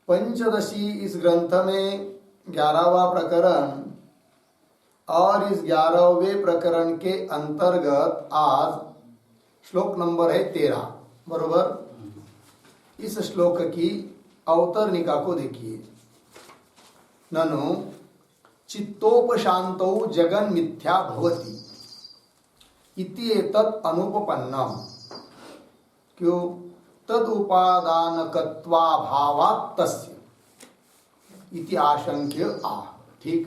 पंचदशी इस ग्रंथ में 11वां प्रकरण और इस 11वें प्रकरण के अंतर्गत आज श्लोक नंबर है 13, बरोबर। इस श्लोक की अवतरणिका को देखिए। ननु चित्तोपशांतौ जगन मिथ्या भवति इति एतत् अनुपपन्नम। क्यों? तद उपादानकत्वाभावात् तस्य इति आशंक्य आह। ठीक,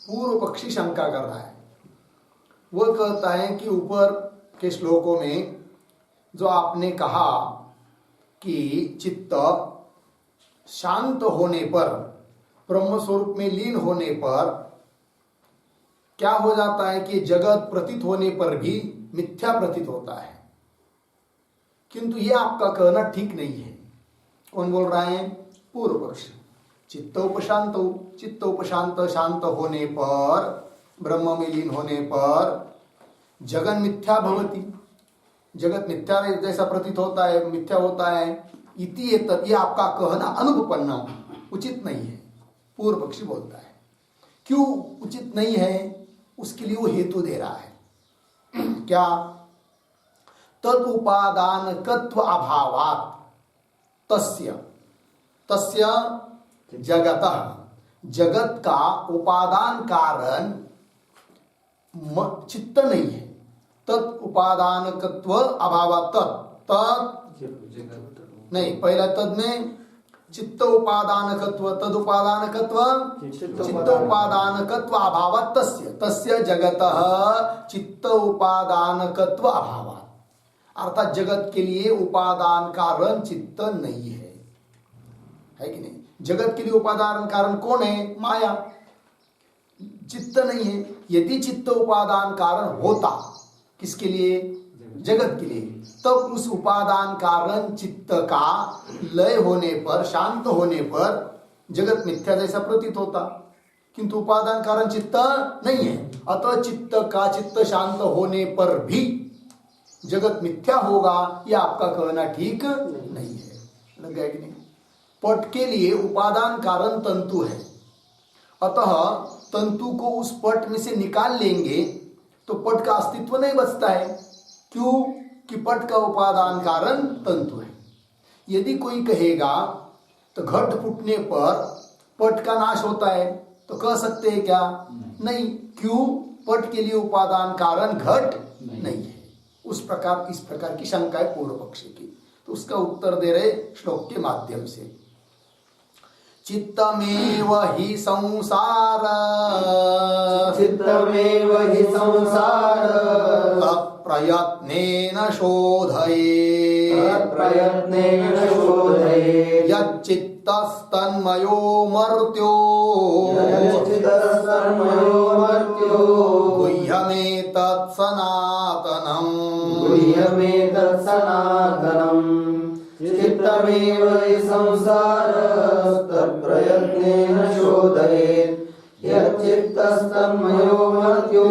पूर्व पक्षी शंका कर रहा है। वह कहता है कि ऊपर के श्लोकों में जो आपने कहा कि चित्त शांत होने पर, ब्रह्म स्वरूप में लीन होने पर क्या हो जाता है कि जगत प्रतीत होने पर भी मिथ्या प्रतीत होता है, किंतु यह आपका कहना ठीक नहीं है। कौन बोल रहा है? पूर्व पक्ष। चित्त उपशांत, शांत होने पर, ब्रह्म में लीन होने पर जगन मिथ्या भवति, जगत मिथ्या जैसा प्रतीत होता है, मिथ्या होता है। इति एतत्, ये आपका कहना अनुपपन्नम, उचित नहीं है। पूर्व पक्षी बोलता है। क्यों उचित नहीं है? उसके लिए वो हेतु दे रहा है। क्या? तद उपादानकत्व अभावात् तस्य जगतः, जगत का उपादान कारण चित्त नहीं है। तत् उपादानकत्व अभावात्, नहीं, पहला तद में चित्त उपादानकत्व, तद उपादानकत्व, चित्त उपादानकत्व अभावात् तस्य जगतः चित्त उपादानकत्व अभावात्। अर्थात जगत के लिए उपादान कारण चित्त नहीं है कि नहीं? जगत के लिए उपादान कारण कौन है? माया, चित्त नहीं है। यदि चित्त उपादान कारण होता, किसके लिए? जगत के लिए, तब उस उपादान कारण चित्त का लय होने पर, शांत होने पर जगत मिथ्या जैसा प्रतीत होता, किंतु उपादान कारण चित्त नहीं है। अतः चित्त शांत होने पर भी जगत मिथ्या होगा, यह आपका कहना ठीक नहीं है। लग गया कि नहीं? पट के लिए उपादान कारण तंतु है, अतः तंतु को उस पट में से निकाल लेंगे तो पट का अस्तित्व नहीं बचता है। क्यों? कि पट का उपादान कारण तंतु है। यदि कोई कहेगा तो घट फूटने पर पट का नाश होता है, तो कह सकते हैं क्या? नहीं। क्यों? पट के लिए उपादान कारण घट नहीं है। इस प्रकार की शंका है पूर्व पक्षी की। तो उसका उत्तर दे रहे श्लोक के माध्यम से। चित्तमेव हि संसार, तत्प्रयत्नेन शोधयेत्, यच्चित्तस्तन्मयो मर्त्यो, गुह्यमेतत् सनातनम्। चित्तमेव हि संसारस्तत्प्रयत्नेन शोधयेत्, यच्चित्तस्तन्मयो मर्त्यो,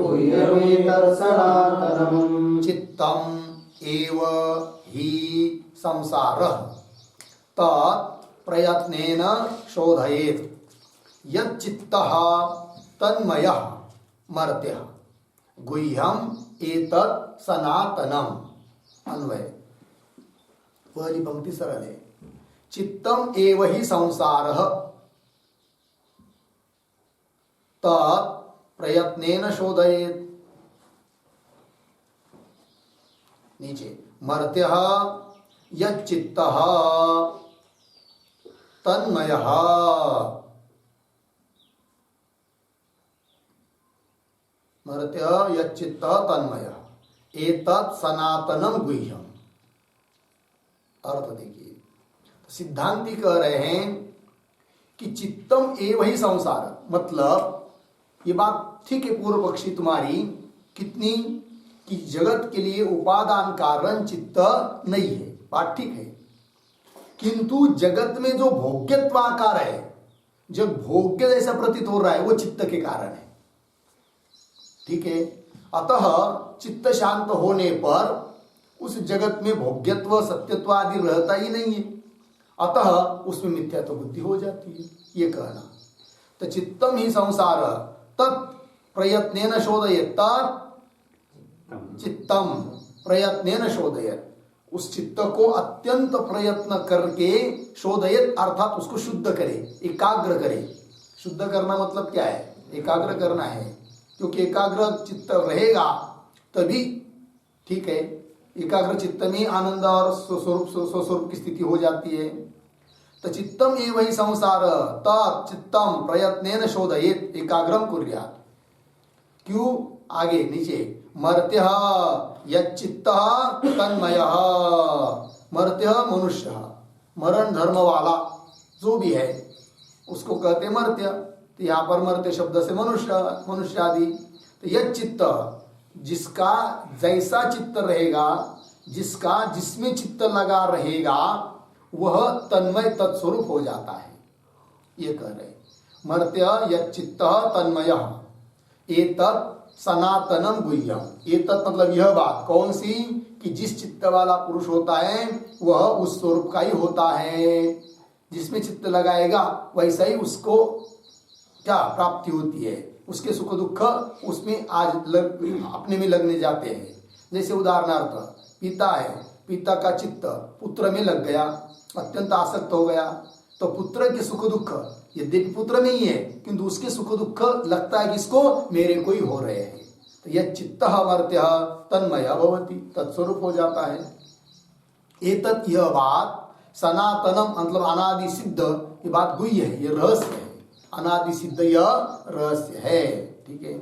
गुह्यमेतत् सनातनम्। चित्तम एव हि संसारः तत् प्रयत्नेन शोधयेत्, यच्चित्तः तन्मयः मर्त्यः, गुह्यम एतत् सनातनम्। अन्वय। पहली पंक्ति सरल है। चित्तम एव हि संसारः तत् प्रयत्नेन शोधयेत्। नीचे मर्त्यः यच्चित्तः तन्मयः, मर्त्यः यच्चित्तः तन्मयः, एतत् सनातनम गुह्यम। अर्थ देखिए, सिद्धांती कह रहे हैं कि चित्तम एव ही संसार, मतलब ये बात ठीक है पूर्व पक्षी तुम्हारी, कितनी कि जगत के लिए उपादान कारण चित्त नहीं है, बात ठीक है। किंतु जगत में जो भोग्यत्वाकार है, जब भोग्य जैसा प्रतीत हो रहा है, वो चित्त के कारण है। ठीक है। अतः चित्त शांत होने पर उस जगत में भोग्यत्व सत्यत्व आदि रहता ही नहीं है, अतः उसमें मिथ्यात्व बुद्धि हो जाती है, ये कहना। तो चित्तम ही संसार तत् प्रयत्नेन शोधयेत्, चित्तम प्रयत्नेन शोधयेत्, उस चित्त को अत्यंत प्रयत्न करके शोधयेत् अर्थात उसको शुद्ध करे, एकाग्र करे। शुद्ध करना मतलब क्या है? एकाग्र करना है, क्योंकि एकाग्र चित्त रहेगा तभी ठीक है। एकाग्र चित्त में आनंद और स्वस्वरूप की स्थिति हो जाती है। तो चित्तम एव हि संसार तत् चित्तम प्रयत्नेन शोधयेत् एकाग्रम कुर्यात्। क्यों? आगे नीचे मर्त्यः यच्चित्तः तन्मयः, मर्त्यः मनुष्य, मरण धर्म वाला जो भी है उसको कहते मर्त्य। तो यहाँ पर मर्त्य शब्द से मनुष्य आदि। तो यच्चित्त, जिसका जैसा चित्त रहेगा, जिसमें चित्त लगा रहेगा, वह तन्मय तत्स्वरूप हो जाता है, ये कह रहे। मर्त्य यच्चित्तः तन्मयः एतत् सनातनम गुह्यम। एतत् मतलब यह बात, कौन सी? कि जिस चित्त वाला पुरुष होता है वह उस स्वरूप का ही होता है। जिसमें चित्त लगाएगा वैसा ही उसको क्या प्राप्ति होती है, उसके सुख दुख उसमें अपने में लगने जाते हैं। जैसे उदाहरणार्थ पिता है, पिता का चित्त पुत्र में लग गया, अत्यंत आसक्त हो गया, तो पुत्र के सुख दुख यद्यपि पुत्र में ही है किंतु उसके सुख दुख लगता है किसको? मेरे को ही हो रहे हैं। तो यह चित्तः मर्त्यः तन्मय भवति, तत्स्वरूप हो जाता है। एतत्, यह बात, सनातनम मतलब अनादि सिद्ध, ये बात गुह्य है, ये रहस्य है, अनादि सिद्ध यह रहस्य है। ठीक है,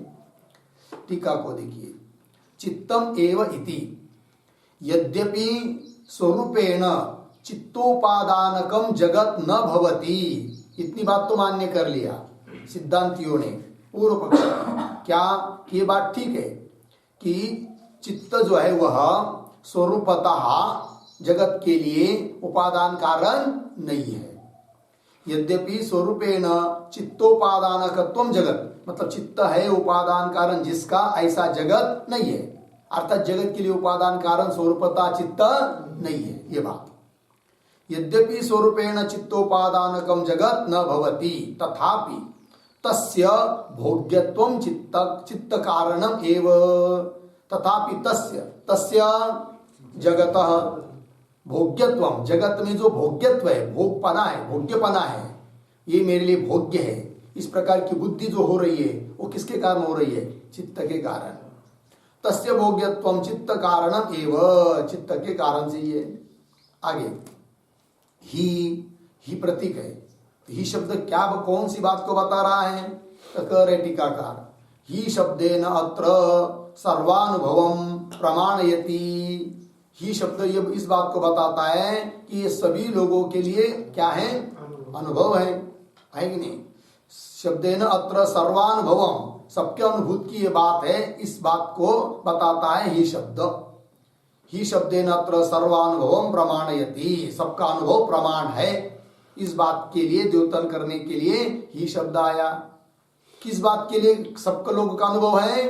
टीका को देखिए। चित्तम एव इति यद्यपि स्वरूपेण चित्तोपादानकम जगत न भवति, इतनी बात तो मान्य कर लिया सिद्धांतियों ने, पूर्व पक्ष। क्या? ये बात ठीक है कि चित्त जो है वह स्वरूपतः जगत के लिए उपादान कारण नहीं है। यद्यपि स्वरूपेण चित्तोपादानकत्वम जगत, मतलब चित्त है उपादान कारण जिसका, ऐसा जगत नहीं है। अर्थात जगत के लिए उपादान कारण स्वरूपतः चित्त नहीं है, ये बात। यद्यपि स्वरूपेण चित्तोपादानकम जगत न भवति तथापि तस्य भोग्यत्वं चित्त कारणम एव। तथापि तस्य जगतः भोग्यत्वम, जगत में जो भोग्यत्व है, भोगपना है, भोग्यपना है, ये मेरे लिए भोग्य है, इस प्रकार की बुद्धि जो हो रही है वो किसके कारण हो रही है? चित्त के कारण। तस्य भोग्यत्वम चित्त कारणम एव, चित्त के कारण से ये। आगे ही प्रतीक है। ही शब्द क्या, कौन सी बात को बता रहा है? तो कह रहे टीकाकार, ही शब्देन अत्र सर्वानुभवम प्रमाणयति। ही शब्द ये इस बात को बताता है कि ये सभी लोगों के लिए क्या है? अनुभव है कि नहीं? शब्देन अत्र सर्वानुभवम, सबके अनुभूत की ये बात है, इस बात को बताता है ही शब्द। ही शब्देन अत्र सर्वानुभवम प्रमाणयति, सबका अनुभव प्रमाण है, इस बात के लिए द्योतन करने के लिए ही शब्द आया। किस बात के लिए सबका लोगों का अनुभव है?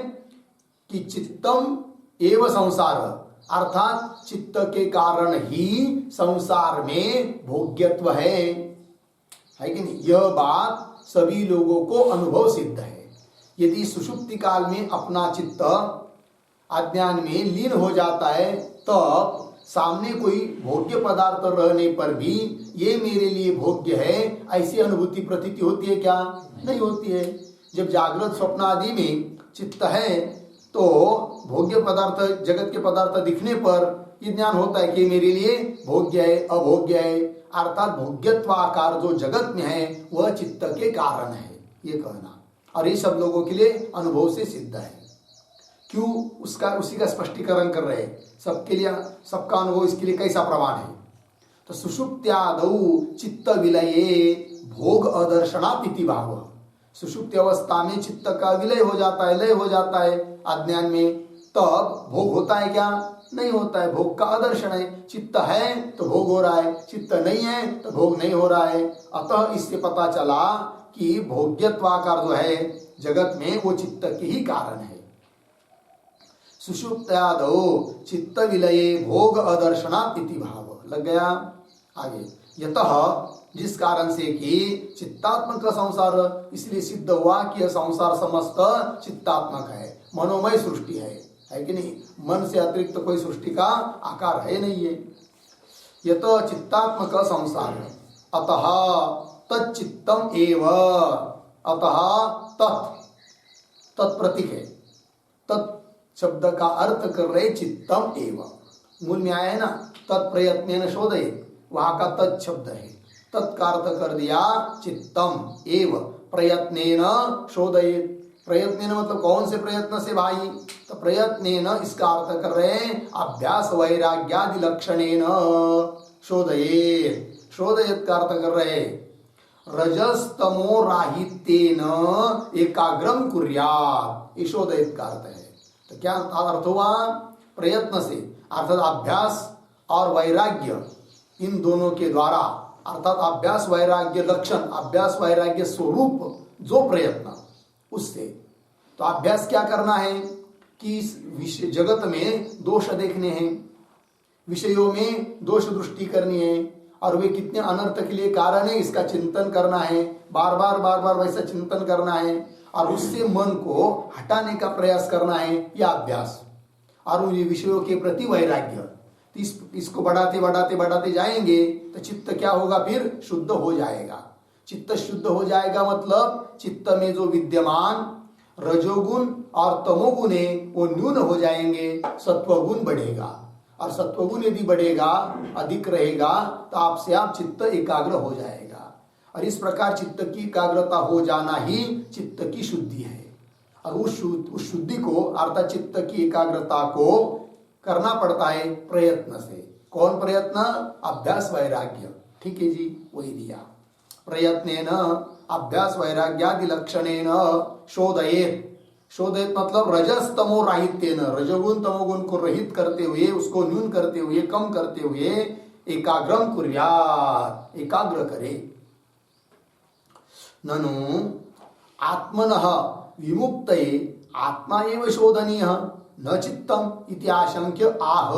कि चित्तम एव संसार, अर्थात चित्त के कारण ही संसार में भोग्यत्व है कि नहीं? यह बात सभी लोगों को अनुभव सिद्ध है। यदि सुषुप्ति काल में अपना चित्त अज्ञान में लीन हो जाता है तब सामने कोई भोग्य पदार्थ रहने पर भी ये मेरे लिए भोग्य है, ऐसी अनुभूति प्रतीति होती है क्या? नहीं होती है। जब जागृत स्वप्न आदि में चित्त है तो भोग्य पदार्थ, जगत के पदार्थ दिखने पर ये ज्ञान होता है कि मेरे लिए भोग्य है, अभोग्य है, अर्थात भोग्यत्वाकार जो जगत में है वह चित्त के कारण है, ये कहना। और ये सब लोगों के लिए अनुभव से सिद्ध है। क्यों? उसी का स्पष्टीकरण कर रहे हैं। सबके लिए सबका अनुभव इसके लिए कैसा प्रमाण है? तो सुषुप्त्यादौ चित्त विलये भोग अदर्शनात् इति भाव। सुषुप्ति अवस्था में चित्त का विलय हो जाता है, लय हो जाता है अज्ञान में, तब भोग होता है क्या? नहीं होता है। भोग का आदर्शन है। चित्त है तो भोग हो रहा है, चित्त नहीं है तो भोग नहीं हो रहा है। अतः इससे पता चला कि भोग्यत्वाकार जो है जगत में वो चित्त के ही कारण है। सुषुप्त्यादौ चित्त विलये भोग अदर्शनात् इति भाव लग गया। आगे यतः जिस कारण से कि चित्तात्मक संसार, इसलिए सिद्ध हुआ कि यह संसार समस्त चित्तात्मक है, मनोमय सृष्टि है कि नहीं? मन से अतिरिक्त कोई सृष्टि का आकार है नहीं है। यत चित्तात्मक संसार अतः तच्चित्तम एव, अतः तत्प्रतीक है। तत् शब्द का अर्थ कर रहे चित्तम एव, मूल में आया है ना, तत्प्रयत्नेन शोधयेत्, वहां का तत् शब्द है, तत्का अर्थ कर दिया चित्तम एव प्रयत्नेन शोधयेत्। प्रयत्नेन मतलब कौन से प्रयत्न से भाई? तो प्रयत्नेन इसका अर्थ कर रहे हैं अभ्यास वैराग्यादि लक्षणेन शोधयेत्। शोधयेत् का अर्थ कर रहे रजस्तमो राहित्येन एकाग्रम कुर्यात्, ये शोधयेत् का अर्थ है। तो क्या अर्थ हुआ? प्रयत्न से अर्थात अभ्यास और वैराग्य, इन दोनों के द्वारा, अर्थात अभ्यास वैराग्य लक्षण, अभ्यास वैराग्य स्वरूप जो प्रयत्न, उससे। तो अभ्यास क्या करना है कि इस विषय जगत में दोष देखने हैं, विषयों में दोष दृष्टि करनी है, और वे कितने अनर्थ के लिए कारण है इसका चिंतन करना है, बार बार वैसा चिंतन करना है, और उससे मन को हटाने का प्रयास करना है, यह अभ्यास। और उन विषयों के प्रति वैराग्य, इसको बढ़ाते जाएंगे तो चित्त क्या होगा? फिर शुद्ध हो जाएगा। चित्त शुद्ध हो जाएगा मतलब चित्त में जो विद्यमान रजोगुण और तमोगुण है वो न्यून हो जाएंगे, सत्वगुण बढ़ेगा, और सत्वगुण यदि बढ़ेगा, अधिक रहेगा, तो आपसे आप चित्त एकाग्र हो जाएगा। और इस प्रकार चित्त की एकाग्रता हो जाना ही चित्त की शुद्धि है। और उस शुद्धि को अर्थात चित्त की एकाग्रता को करना पड़ता है प्रयत्न से। कौन प्रयत्न? अभ्यास वैराग्य। ठीक है जी, वही दिया। प्रयत्नेन अभ्यास वैराग्यादि लक्षणेन शोधयेत्। शोधयेत् मतलब रजस तमो राहित्येन, रजोगुण तमोगुण को रहित करते हुए, उसको न्यून करते हुए, कम करते हुए एकाग्रम कुर्यात्, एकाग्र करे। ननु आत्मनः विमुक्तये आत्मा एव शोधनीयः न चित्तम इति आशंक्य आह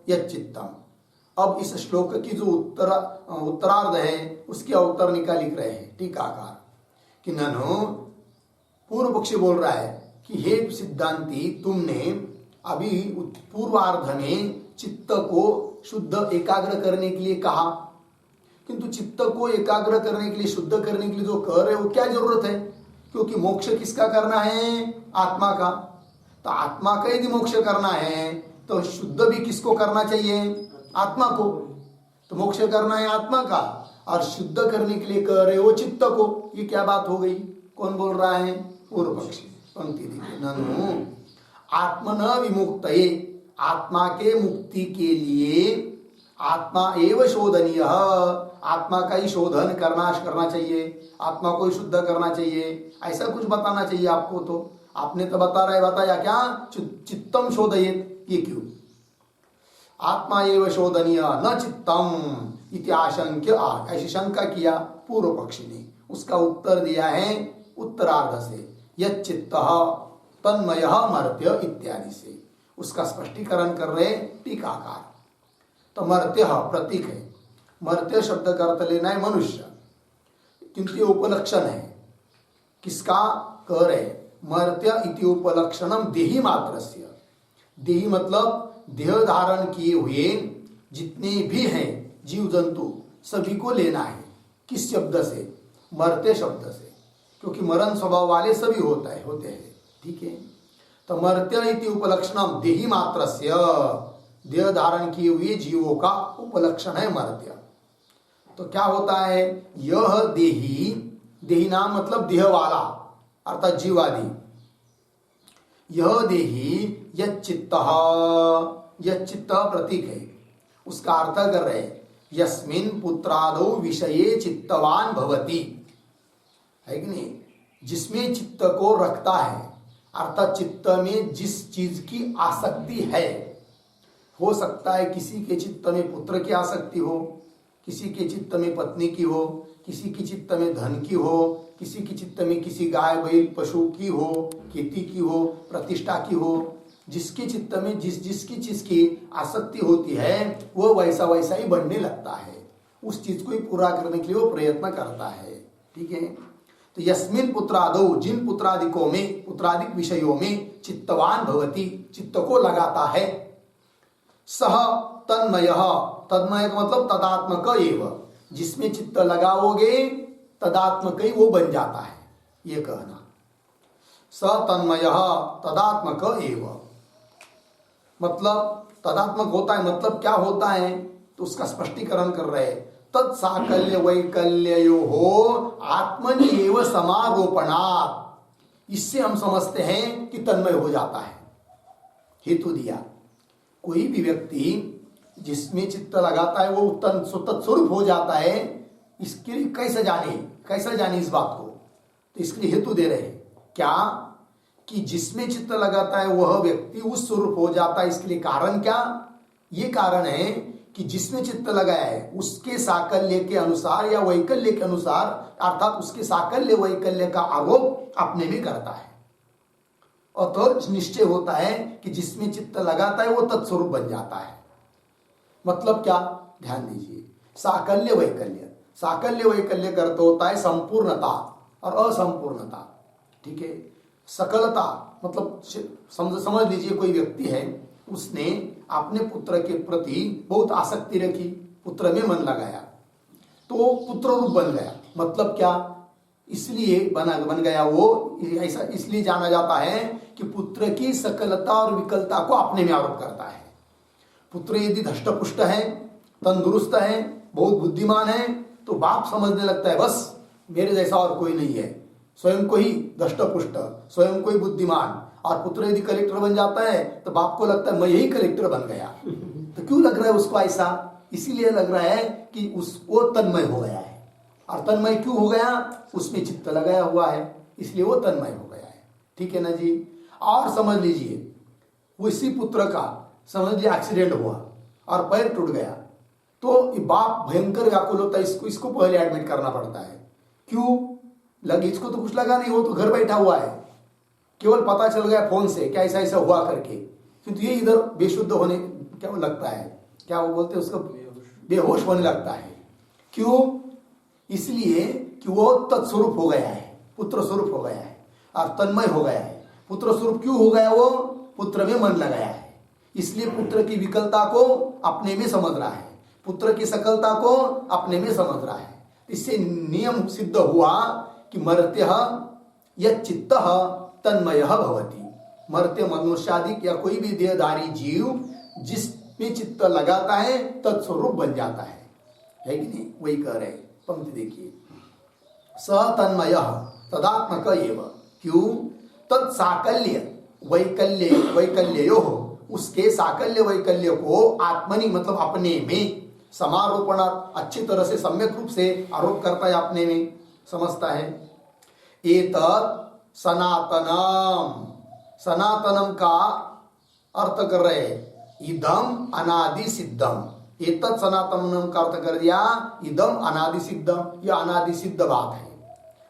यच्चित्तम। अब इस श्लोक की जो उत्तरार्ध है उसके उत्तर लिख रहे हैं टीकाकार कि ननु, पूर्व पक्षी बोल रहा है कि हे सिद्धांती, तुमने अभी पूर्वार्ध में चित्त को शुद्ध एकाग्र करने के लिए कहा, किंतु चित्त को एकाग्र करने के लिए, शुद्ध करने के लिए जो कर रहे हो, क्या जरूरत है? क्योंकि मोक्ष किसका करना है? आत्मा का। तो आत्मा का यदि मोक्ष करना है तो शुद्ध भी किसको करना चाहिए? आत्मा को। तो मोक्ष करना है आत्मा का, और शुद्ध करने के लिए कर रहे हो चित्त को। ये क्या बात हो गई? कौन बोल रहा है? पूर्व पक्षी। पंक्ति देखिए, ननु आत्मन विमुक्तये, आत्मा के मुक्ति के लिए आत्मा एव शोधनीय, आत्मा का ही शोधन करना चाहिए, आत्मा को ही शुद्ध करना चाहिए, ऐसा कुछ बताना चाहिए आपको। तो आपने तो बताया क्या? चित्तम शोधयेत्। ये क्यों? आत्मा एव शोधनीय न चित्तम इति आशंक्य, ऐसी शंका किया पूर्व पक्षी ने। उसका उत्तर दिया है उत्तरार्ध से, यच्चित्तः तन्मयः मर्त्य इत्यादि से। उसका स्पष्टीकरण कर रहे टीकाकार। तो मर्त्य प्रतीक है, मर्त्य शब्द का अर्थ लेना है मनुष्य, किंतु ये उपलक्षण है। किसका? कह रहे मर्त्य इति उपलक्षणम देही मात्रस्य। देही मतलब देह धारण किए हुए जितने भी हैं जीव जंतु, सभी को लेना है। किस शब्द से? मर्त्य शब्द से, क्योंकि मरण स्वभाव वाले सभी होते हैं। ठीक है, तो मर्त्य इति उपलक्षणम देही मात्रस्य, देह धारण किए हुए जीवों का उपलक्षण है मर्त्य। तो क्या होता है? यह देही, देही नाम मतलब देह वाला अर्थात जीवादि। यह देही यच्चित्तः, यच्चित्तः प्रतीक है, उसका अर्थ कर रहे यस्मिन् पुत्रादौ विषये चित्तवान भवति, है कि नहीं? जिसमें चित्त को रखता है, अर्थात चित्त में जिस चीज की आसक्ति है। हो सकता है किसी के चित्त में पुत्र की आसक्ति हो, किसी के चित्त में पत्नी की हो, किसी के चित्त में धन की हो, किसी के चित्त में किसी गाय बैल पशु की हो, खेती की हो, प्रतिष्ठा की हो, जिसके चित्त में जिसकी चीज की आसक्ति होती है वो वैसा वैसा ही बनने लगता है, उस चीज को ही पूरा करने के लिए वो प्रयत्न करता है। ठीक है, तो यस्मिन पुत्रादो, जिन पुत्रादिकों में, पुत्रादिक विषयों में चित्तवान भवति, चित्त को लगाता है, सह तन्मय, तन्मय का मतलब तदात्मक एव, जिसमें चित्त लगाओगे तदात्मक ही वो बन जाता है, ये कहना। स तन्मय तदात्मक एव, मतलब तदात्मक होता है, मतलब क्या होता है, तो उसका स्पष्टीकरण कर रहे हैं। तत्साकल्य वैकल्यो हो आत्मनि एव समारोपणात्, इससे हम समझते हैं कि तन्मय हो जाता है। हेतु दिया, कोई भी व्यक्ति जिसमें चित्त लगाता है वो तत्स्वरूप हो जाता है, इसके लिए कैसे जाने इस बात को, तो इसके लिए हेतु दे रहे हैं क्या, कि जिसमें चित्त लगाता है वह व्यक्ति उस स्वरूप हो जाता है। इसके लिए कारण क्या, ये कारण है कि जिसमें चित्त लगाया है उसके साकल्य के अनुसार या वैकल्य के अनुसार, अर्थात उसके साकल्य वैकल्य का आरोप अपने में करता है, और तो निश्चय होता है कि जिसमें चित्त लगाता है वो तत्स्वरूप बन जाता है। मतलब क्या, ध्यान दीजिए, साकल्य वैकल्य, साकल्य वैकल्य का अर्थ होता है संपूर्णता और असंपूर्णता। ठीक है, सकलता मतलब समझ लीजिए कोई व्यक्ति है, उसने अपने पुत्र के प्रति बहुत आसक्ति रखी, पुत्र में मन लगाया, तो पुत्र रूप बन गया। मतलब क्या, इसलिए बन गया वो, ऐसा इसलिए जाना जाता है कि पुत्र की सकलता और विकलता को अपने में आरोप करता है। पुत्र यदि धष्टपुष्ट है, तंदुरुस्त है, बहुत बुद्धिमान है, तो बाप समझने लगता है बस मेरे जैसा और कोई नहीं है, स्वयं को ही धष्टपुष्ट, स्वयं को ही बुद्धिमान। और पुत्र यदि कलेक्टर बन जाता है तो बाप को लगता है मैं यही कलेक्टर बन गया। तो क्यों लग रहा है उसको ऐसा, इसीलिए लग रहा है कि वो तन्मय हो गया है। और तन्मय क्यों हो गया, उसमें चित्त लगाया हुआ है, इसलिए वो तन्मय हो गया है। ठीक है ना जी। और समझ लीजिए, वो इसी पुत्र का समझ लीजिए एक्सीडेंट हुआ और पैर टूट गया, तो बाप भयंकर व्याकुल होता है, इसको पहले एडमिट करना पड़ता है। क्यों लगे, इसको तो कुछ लगा नहीं, वो तो घर बैठा हुआ है, केवल पता चल गया फोन से क्या ऐसा ऐसा हुआ करके, किंतु ये इधर बेशुद्ध होने क्या वो लगता है, क्या वो बोलते हैं उसको, बेहोश होने लगता है। क्यों, इसलिए कि वो तत्स्वरूप हो गया है, पुत्र स्वरूप हो गया है और तन्मय हो गया है। पुत्र स्वरूप क्यों हो गया, वो पुत्र में मन लगाया है, इसलिए पुत्र की विकलता को अपने में समझ रहा है, पुत्र की सकलता को अपने में समझ रहा है। इससे नियम सिद्ध हुआ कि मर्त्य यच्चित्त तन्मय भवति, मर्त्य मनुष्यादिक या कोई भी देहधारी जीव जिसमें चित्त लगाता है तत्स्वरूप बन जाता है कि नहीं, वही कह रहे। पंक्ति देखिए, स तन्मय तदात्मक एव, क्यों, तत्साकल्य वैकल्यो, उसके साकल्य वैकल्य को आत्मनि मतलब अपने में, समारोपण अच्छी तरह से सम्यक रूप से आरोप करता है, अपने में समझता है। एतत् सनातनम, सनातनम का अर्थ कर रहे इदम अनादि सिद्धम, एतत् सनातनम का अर्थ कर दिया इदम अनादि सिद्धम, यह अनादि सिद्ध बात है।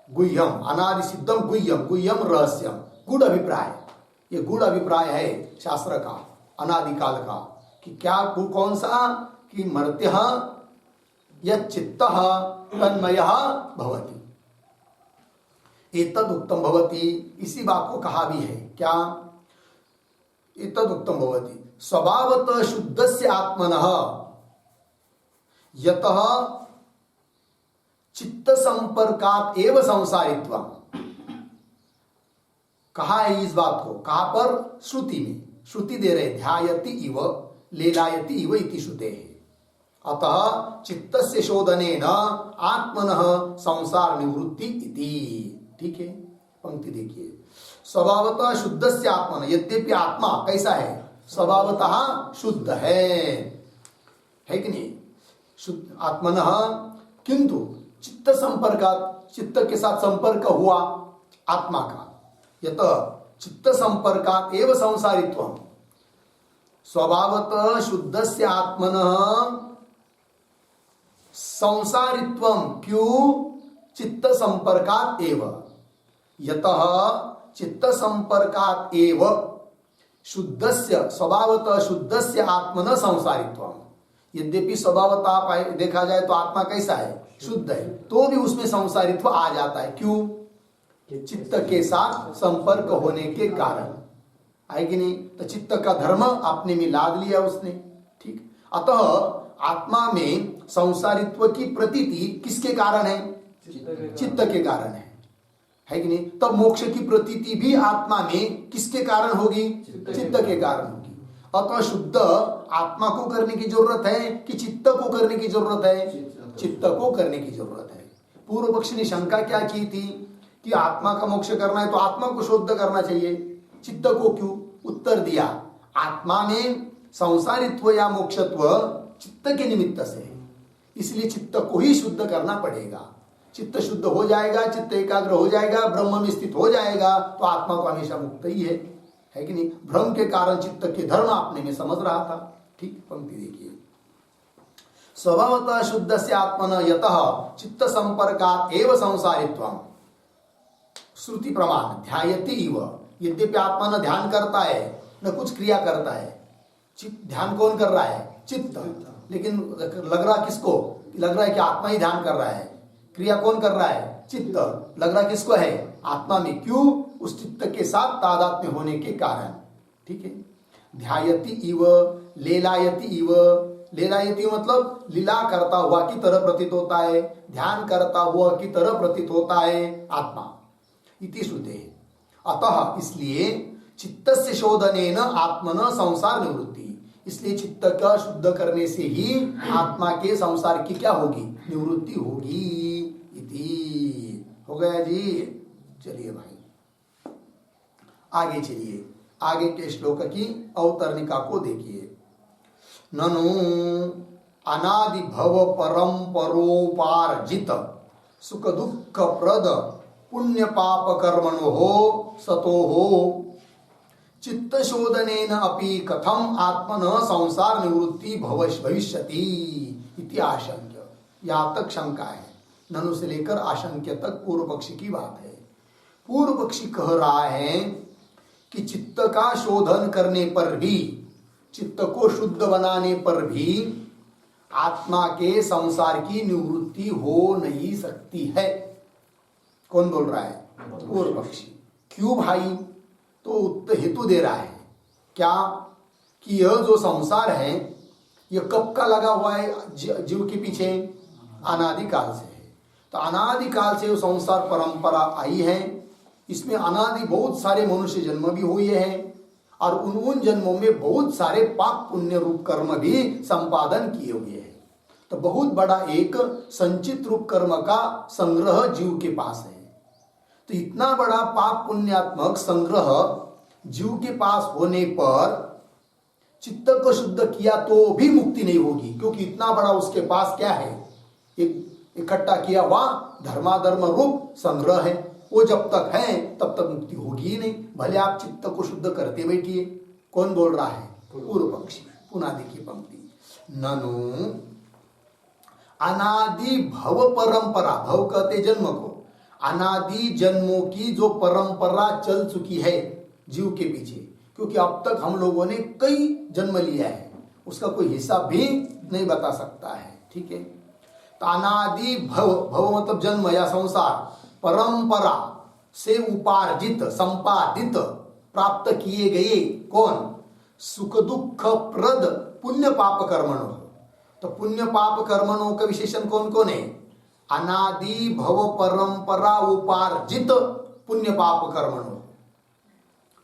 गुह्यम अनादि सिद्धम, गुह्यम गुह्यम रहस्यम, गुड़ अभिप्राय, ये गुड़ अभिप्राय है शास्त्र का अनादिकाल का, कि क्या कौन सा, कि मर्त्य यच्चित्तः तन्मयः भवति, एतद उत्तम भवति, इसी बात को कहा भी है क्या, एतद उत्तम भवति स्वभावतः शुद्धस्य आत्मनः यतः चित्त संपर्कात् एव संसारित्वम्, कहा है इस बात को, कहां पर, श्रुति में, श्रुति दे रहे, ध्यायति इव लेलायति इव इति श्रुतेः, अतः चित्तस्य शोधनेन आत्मनः संसार निवृत्ति इति। ठीक है, पंक्ति देखिए, स्वभावतः शुद्धस्य आत्मन, यद्यपि आत्मा कैसा है, स्वभावतः शुद्ध है कि नहीं, शुद्ध आत्मनः, किंतु चित्त संपर्कात्, चित्त के साथ संपर्क हुआ आत्मा का, यत चित्त संपर्कात् एव संसारित्वम्, स्वभावतः शुद्धस्य आत्मनः संसारित्वम्, क्यों, चित्त संपर्कात् एव, यतः चित्त संपर्कात् एव, शुद्धस्य स्वभावतः शुद्धस्य आत्मन संसारित्वम, यद्यपि स्वभावतः देखा जाए तो आत्मा कैसा है, शुद्ध है, तो भी उसमें संसारित्व आ जाता है। क्यों? चित्त के साथ संपर्क होने के कारण, है कि नहीं? तो चित्त का धर्म अपने में लाद लिया उसने, ठीक। अतः आत्मा में संसारित्व की प्रतीति किसके कारण है? चित्त के कारण है कि नहीं? तब मोक्ष की प्रतीति भी आत्मा में किसके कारण होगी? चित्त के कारण होगी। अतः शुद्ध आत्मा को करने की जरूरत है कि चित्त को करने की जरूरत है? चित्त को करने की जरूरत है। पूर्व पक्षी ने शंका क्या की थी कि आत्मा का मोक्ष करना है तो आत्मा को शुद्ध करना चाहिए, चित्त को क्यों? उत्तर दिया, आत्मा में संसारित्व या मोक्षत्व चित्त के निमित्त से है, इसलिए चित्त को ही शुद्ध करना पड़ेगा। चित्त शुद्ध हो जाएगा, चित्त एकाग्र हो जाएगा, ब्रह्म में स्थित हो जाएगा, तो आत्मा को हमेशा मुक्त ही है कि नहीं? भ्रम के कारण चित्त के धर्म अपने में समझ रहा था, ठीक। पंक्ति देखिए, स्वभावतः शुद्ध से आत्मन यतः चित्त संपर्कात् एव संसारित्वम्, श्रुति प्रमाण ध्यायति इव, यद्यपि आत्मा न ध्यान करता है न कुछ क्रिया करता है, ध्यान कौन कर रहा है? चित्त, लेकिन लग रहा किसको? लग रहा है कि आत्मा ही ध्यान कर रहा है, क्रिया कौन कर रहा है? चित्त, लग रहा किसको है? आत्मा में। क्यों? उस चित्त के साथ तादात्म्य होने के कारण, ठीक है। ध्यायति इव, लेलायति इव, लेलायति मतलब लीला करता हुआ की तरह प्रतीत होता है, ध्यान करता हुआ की तरह प्रतीत होता है आत्मा, इति श्रुते। अतः इसलिए चित्तस्य शोधनेन आत्मन संसार निवृत्ति, इसलिए चित्त का शुद्ध करने से ही आत्मा के संसार की क्या होगी? निवृत्ति होगी, इति। हो गया जी। चलिए भाई आगे चलिए, आगे के श्लोक की अवतरणिका को देखिए। ननु अनादि भव परंपरोपार्जित सुख दुख प्रद पुण्य पाप कर्मणो हो सतो हो चित्त शोधनेन अपि कथम आत्मन संसार निवृत्ति भविष्यति इति आशंक्य। यहाँ तक शंका है, ननु से लेकर आशंक्य तक पूर्व पक्षी की बात है। पूर्व पक्षी कह रहा है कि चित्त का शोधन करने पर भी, चित्त को शुद्ध बनाने पर भी आत्मा के संसार की निवृत्ति हो नहीं सकती है। कौन बोल रहा है? पूर्व पक्षी। क्यों भाई? तो उत्तर हेतु दे रहा है क्या कि यह जो संसार है यह कब का लगा हुआ है जीव के पीछे? अनादिकाल से है। तो अनादिकाल से वो संसार परंपरा आई है, इसमें अनादि बहुत सारे मनुष्य जन्म भी हुए हैं और उन जन्मों में बहुत सारे पाप पुण्य रूप कर्म भी संपादन किए हुए हैं। तो बहुत बड़ा एक संचित रूप कर्म का संग्रह जीव के पास है। तो इतना बड़ा पाप पुण्यात्मक संग्रह जीव के पास होने पर चित्त को शुद्ध किया तो भी मुक्ति नहीं होगी, क्योंकि इतना बड़ा उसके पास क्या है? एक इकट्ठा किया हुआ धर्माधर्म रूप संग्रह है। वो जब तक है तब तक मुक्ति होगी ही नहीं, भले आप चित्त को शुद्ध करते बैठिए। कौन बोल रहा है? पूर्व पक्षी। पुनः देखिए पंक्ति, ननु अनादि भव परंपरा, भव कहते जन्म को, अनादि जन्मों की जो परंपरा चल चुकी है जीव के पीछे, क्योंकि अब तक हम लोगों ने कई जन्म लिया है, उसका कोई हिसाब भी नहीं बता सकता है, ठीक है। तो अनादि भव, भव मतलब जन्म या संसार, परंपरा से उपार्जित संपादित प्राप्त किए गए कौन? सुख दुख प्रद पुण्य पाप कर्मणों। तो पुण्य पाप कर्मणों का विशेषण कौन कौन है? अनादि भव परंपरा उपार्जित पुण्य पाप कर्मणों,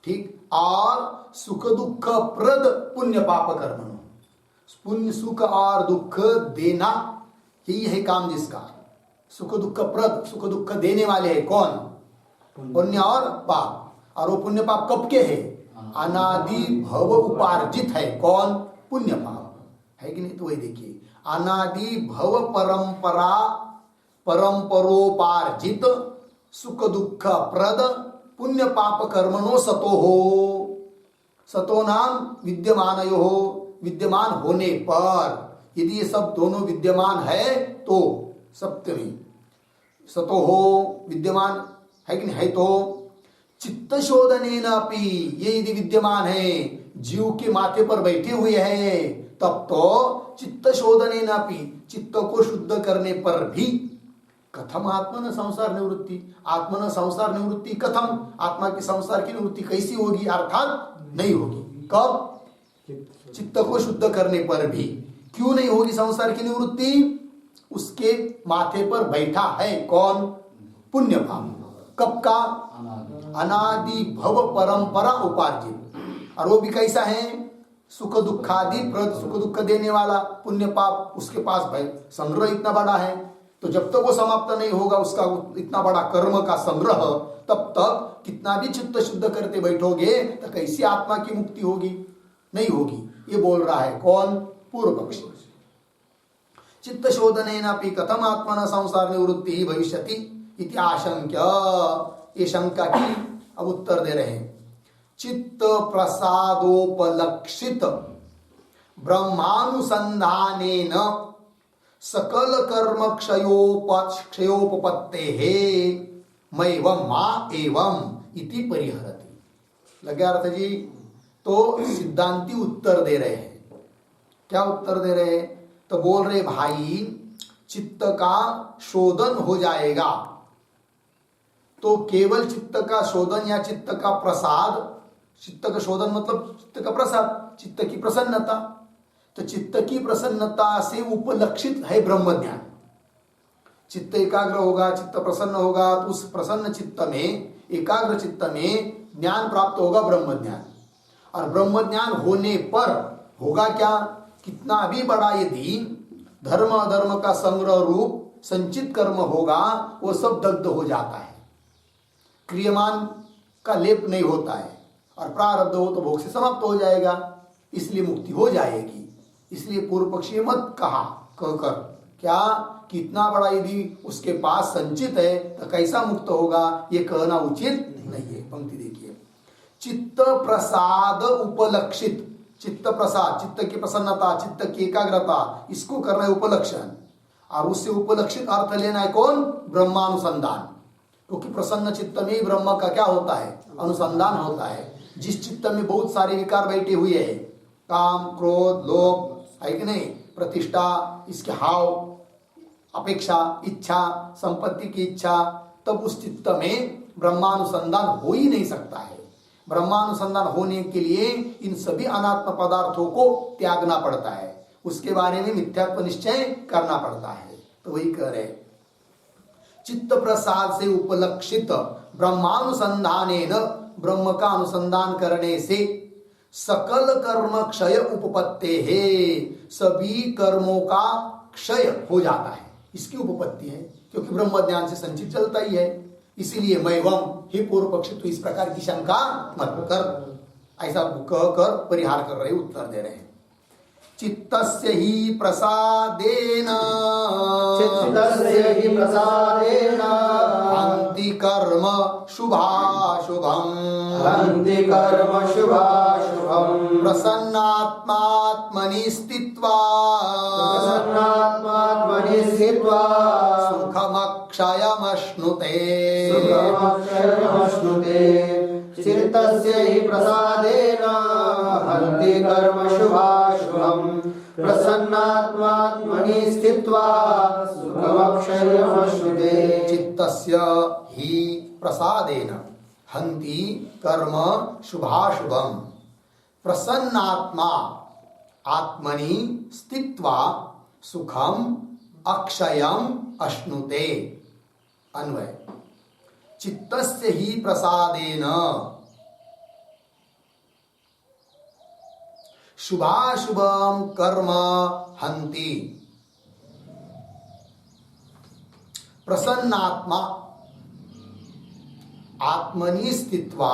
ठीक। और सुख दुख प्रद पुण्य पाप कर्मणों, पुण्य सुख और दुख देना, यही है काम जिसका। सुख दुख प्रद, सुख दुख देने वाले है कौन? पुण्य और पाप। और वो पुण्य पाप कब के है? अनादि भव उपार्जित है कौन? पुण्य पाप, है कि नहीं? तो वही देखिए, अनादि भव परंपरा परंपरोपार्जित सुख दुख प्रद पुण्य पाप कर्मणो सतो हो। सतो नाम विद्यमानयो, विद्यमान होने पर, यदि ये सब दोनों विद्यमान है तो सप्तमी, सतो हो विद्यमान है कि नहीं? है तो चित्त शोधनेन अपि, ये यदि विद्यमान है, जीव के माथे पर बैठे हुए हैं, तब तो चित्त शोधनेन अपि, चित्त को शुद्ध करने पर भी, कथम आत्मन संसार निवृत्ति, आत्मन संसार निवृत्ति कथम, आत्मा की संसार की निवृत्ति कैसी होगी, अर्थात नहीं होगी। कब? चित्त को शुद्ध करने पर भी। क्यों नहीं होगी संसार की निवृत्ति? उसके माथे पर बैठा है कौन? पुण्य भाव। कब का? अनादि भव परंपरा उपार्जित। और वो भी कैसा है? सुख दुखादि प्रद, सुख दुख देने वाला पुण्य पाप उसके पास भाई संग्रह इतना बड़ा है। तो जब तक वो समाप्त नहीं होगा उसका इतना बड़ा कर्म का संग्रह, तब तक कितना भी चित्त शुद्ध करते बैठोगे तो कैसी आत्मा की मुक्ति होगी? नहीं होगी। ये बोल रहा है कौन? पूर्व पक्षी। चित्त शोधनेनापि कथम आत्मना संसार निवृत्ति भविष्यति इति आशंक्य। ये शंका की अब उत्तर दे रहे हैं। चित्त प्रसादोपलक्षित ब्रह्मानुसंधानेन सकल कर्म क्षयोपपत्तेः मैवं मा एवं इति परिहरति। लगे अर्थ जी? तो सिद्धांती उत्तर दे रहे हैं। क्या उत्तर दे रहे हैं? तो बोल रहे भाई, चित्त का शोधन हो जाएगा तो केवल चित्त का शोधन या चित्त का प्रसाद, चित्त का शोधन मतलब चित्त का प्रसाद, चित्त की प्रसन्नता, तो चित्त की प्रसन्नता से उपलक्षित है ब्रह्म ज्ञान। चित्त एकाग्र होगा, चित्त प्रसन्न होगा, तो उस प्रसन्न चित्त में, एकाग्र चित्त में ज्ञान प्राप्त होगा, ब्रह्म ज्ञान। और ब्रह्म ज्ञान होने पर होगा क्या? कितना भी बड़ा यदि धर्म अधर्म का संग्रह रूप संचित कर्म होगा, वो सब दग्ध हो जाता है, क्रियमान का लेप नहीं होता है, और प्रारब्ध हो तो भोग से समाप्त हो जाएगा, इसलिए मुक्ति हो जाएगी। इसलिए पूर्व पक्षी मत कहा कहकर क्या, कितना बड़ा यदि उसके पास संचित है तो कैसा मुक्त होगा, ये कहना उचित नहीं है। पंक्ति देखिए, चित्त प्रसाद उपलक्षित, चित्त प्रसाद, चित्त की प्रसन्नता, चित्त की एकाग्रता, इसको करना है उपलक्षण। और उससे उपलक्षित अर्थ लेना है कौन? ब्रह्मानुसंधान। क्योंकि प्रसन्न चित्त में ब्रह्म का क्या होता है? अनुसंधान होता है। जिस चित्त में बहुत सारे विकार बैठे हुए हैं, काम क्रोध लोभ है कि नहीं, प्रतिष्ठा, इसके हाव, अपेक्षा, इच्छा, संपत्ति की इच्छा, तब उस चित्त में ब्रह्मानुसंधान हो ही नहीं सकता है। ब्रह्मानुसंधान होने के लिए इन सभी अनात्म पदार्थों को त्यागना पड़ता है, उसके बारे में मिथ्यात्व निश्चय करना पड़ता है। तो वही कह रहे, चित्त प्रसाद से उपलक्षित ब्रह्मानुसंधानेन, ब्रह्म का अनुसंधान करने से सकल कर्म क्षय उपपत्ते है, सभी कर्मों का क्षय हो जाता है, इसकी उपपत्ति है। क्योंकि ब्रह्म ज्ञान से संचित चलता ही है। इसीलिए मैवम, हे पूर्व पक्षी, तो इस प्रकार की शंका मत कर, ऐसा कहकर परिहार कर रहे, उत्तर दे रहे हैं। चित्तस्य हि प्रसादेन, चित्तस्य हि प्रसादेन हन्ति कर्म शुभाशुभम्, हन्ति कर्म शुभाशुभम्, प्रसन्नात्मात्मनि स्थित्वा, प्रसन्नात्मात्मनि स्थित्वा सुखमक्षयमश्नुते, सुखमक्षयमश्नुते। चित्तस्य हि प्रसादेन हन्ति कर्म शुभाशुभम्, प्रसन्नात्मात्मनि स्थित्वा सुखमक्षयमश्नुते। चित्तस्य हि प्रसादेन हन्ति कर्म शुभाशुभम्, प्रसन्नात्मा आत्मनि स्थित्वा सुखम अक्षयम अश्नुते। अन्वय, चित्तस्य हि प्रसादेन शुभाशुभम कर्म हन्ति, प्रसन्नात्मा आत्मनि स्थित्वा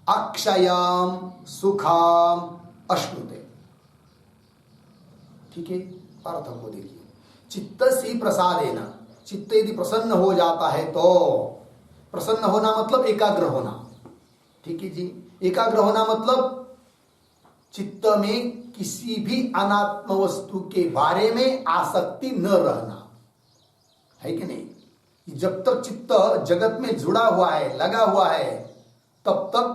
अक्षयम सुखम अश्नुते। ठीक है, अर्थ को देखिए। चित्त से प्रसादेन, चित्त यदि प्रसन्न हो जाता है तो, प्रसन्न होना मतलब एकाग्र होना। ठीक है जी, एकाग्र होना मतलब चित्त में किसी भी अनात्म वस्तु के बारे में आसक्ति न रहना, है कि नहीं। जब तक चित्त जगत में जुड़ा हुआ है, लगा हुआ है, तब तक